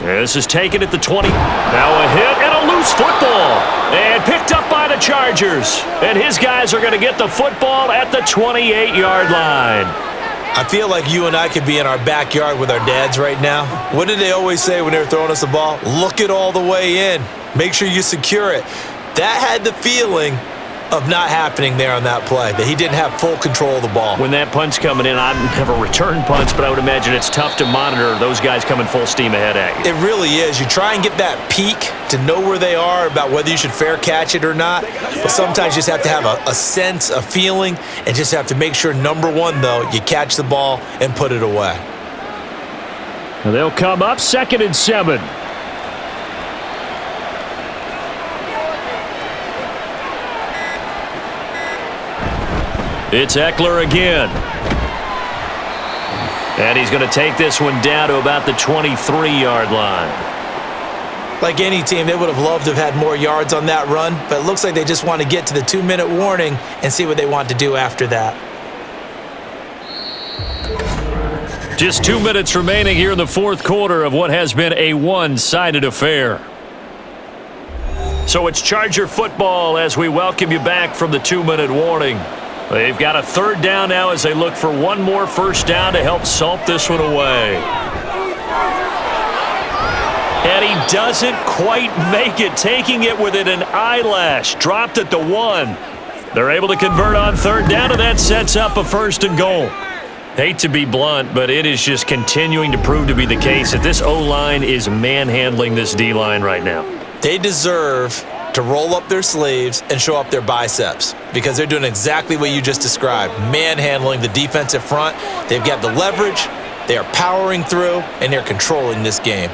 This is taken at the 20. Now a hit and a loose football. And picked up by the Chargers. And his guys are going to get the football at the 28-yard line. I feel like you and I could be in our backyard with our dads right now. What did they always say when they were throwing us the ball? Look it all the way in. Make sure you secure it. That had the feeling of not happening there on that play, that he didn't have full control of the ball. When that punt's coming in, I've never returned punts, but I would imagine it's tough to monitor those guys coming full steam ahead at you. It really is. You try and get that peek to know where they are about whether you should fair catch it or not, but sometimes you just have to have a sense, a feeling, and just have to make sure, number one, though, you catch the ball and put it away. They'll come up 2nd and 7. It's Eckler again. And he's going to take this one down to about the 23-yard line. Like any team, they would have loved to have had more yards on that run, but it looks like they just want to get to the 2-minute warning and see what they want to do after that. Just 2 minutes remaining here in the fourth quarter of what has been a one-sided affair. So it's Charger football as we welcome you back from the 2-minute warning. They've got a 3rd down now as they look for one more first down to help salt this one away. And he doesn't quite make it, taking it within an eyelash. Dropped at the 1. They're able to convert on 3rd down, and that sets up a 1st and goal. Hate to be blunt, but it is just continuing to prove to be the case that this O-line is manhandling this D-line right now. They deserve to roll up their sleeves and show up their biceps because they're doing exactly what you just described, manhandling the defensive front. They've got the leverage, they are powering through, and they're controlling this game.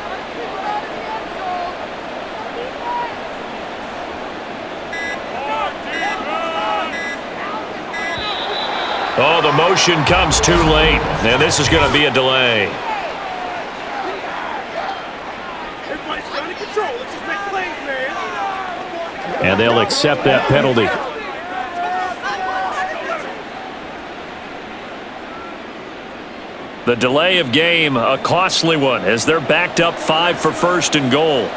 Oh, the motion comes too late, and this is going to be a delay. Everybody's under control. Let's just make plays, man. And they'll accept that penalty. The delay of game, a costly one, as they're backed up 5 for 1st and goal.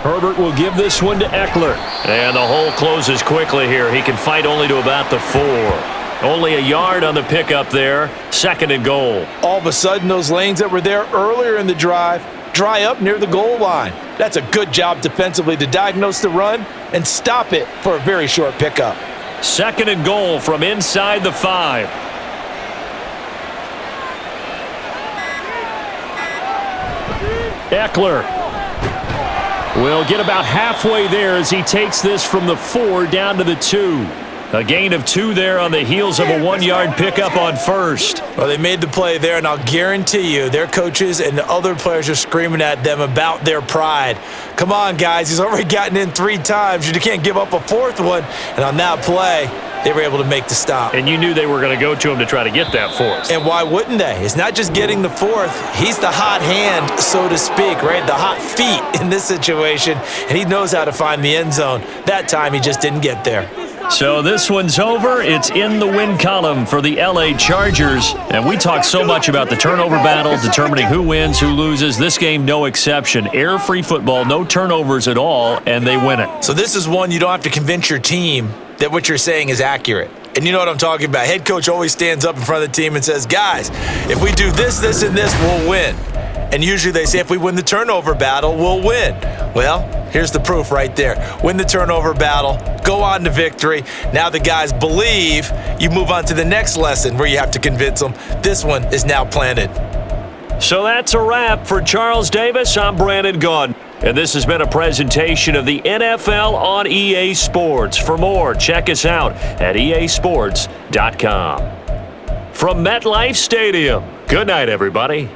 Herbert will give this one to Eckler. And the hole closes quickly here. He can fight only to about the 4. Only a yard on the pickup there. 2nd and goal. All of a sudden, those lanes that were there earlier in the drive dry up near the goal line. That's a good job defensively to diagnose the run and stop it for a very short pickup. 2nd and goal from inside the 5. Eckler will get about halfway there as he takes this from the 4 down to the 2. A gain of 2 there on the heels of a 1-yard pickup on 1st. Well, they made the play there, and I'll guarantee you their coaches and the other players are screaming at them about their pride. Come on, guys. He's already gotten in 3 times. You can't give up a 4th one. And on that play, they were able to make the stop. And you knew they were going to go to him to try to get that 4th. And why wouldn't they? It's not just getting the 4th. He's the hot hand, so to speak, right? The hot feet in this situation. And he knows how to find the end zone. That time, he just didn't get there. So this one's over. It's in the win column for the LA Chargers. And we talk so much about the turnover battle, determining who wins, who loses. This game, no exception. Air-free football, no turnovers at all, and they win it. So this is one you don't have to convince your team that what you're saying is accurate. And you know what I'm talking about. Head coach always stands up in front of the team and says, guys, if we do this, this, and this, we'll win. And usually they say if we win the turnover battle, we'll win. Well, here's the proof right there. Win the turnover battle, go on to victory. Now the guys believe. You move on to the next lesson where you have to convince them. This one is now planted. So that's a wrap for Charles Davis. I'm Brandon Gaudin. And this has been a presentation of the NFL on EA Sports. For more, check us out at easports.com. From MetLife Stadium, good night, everybody.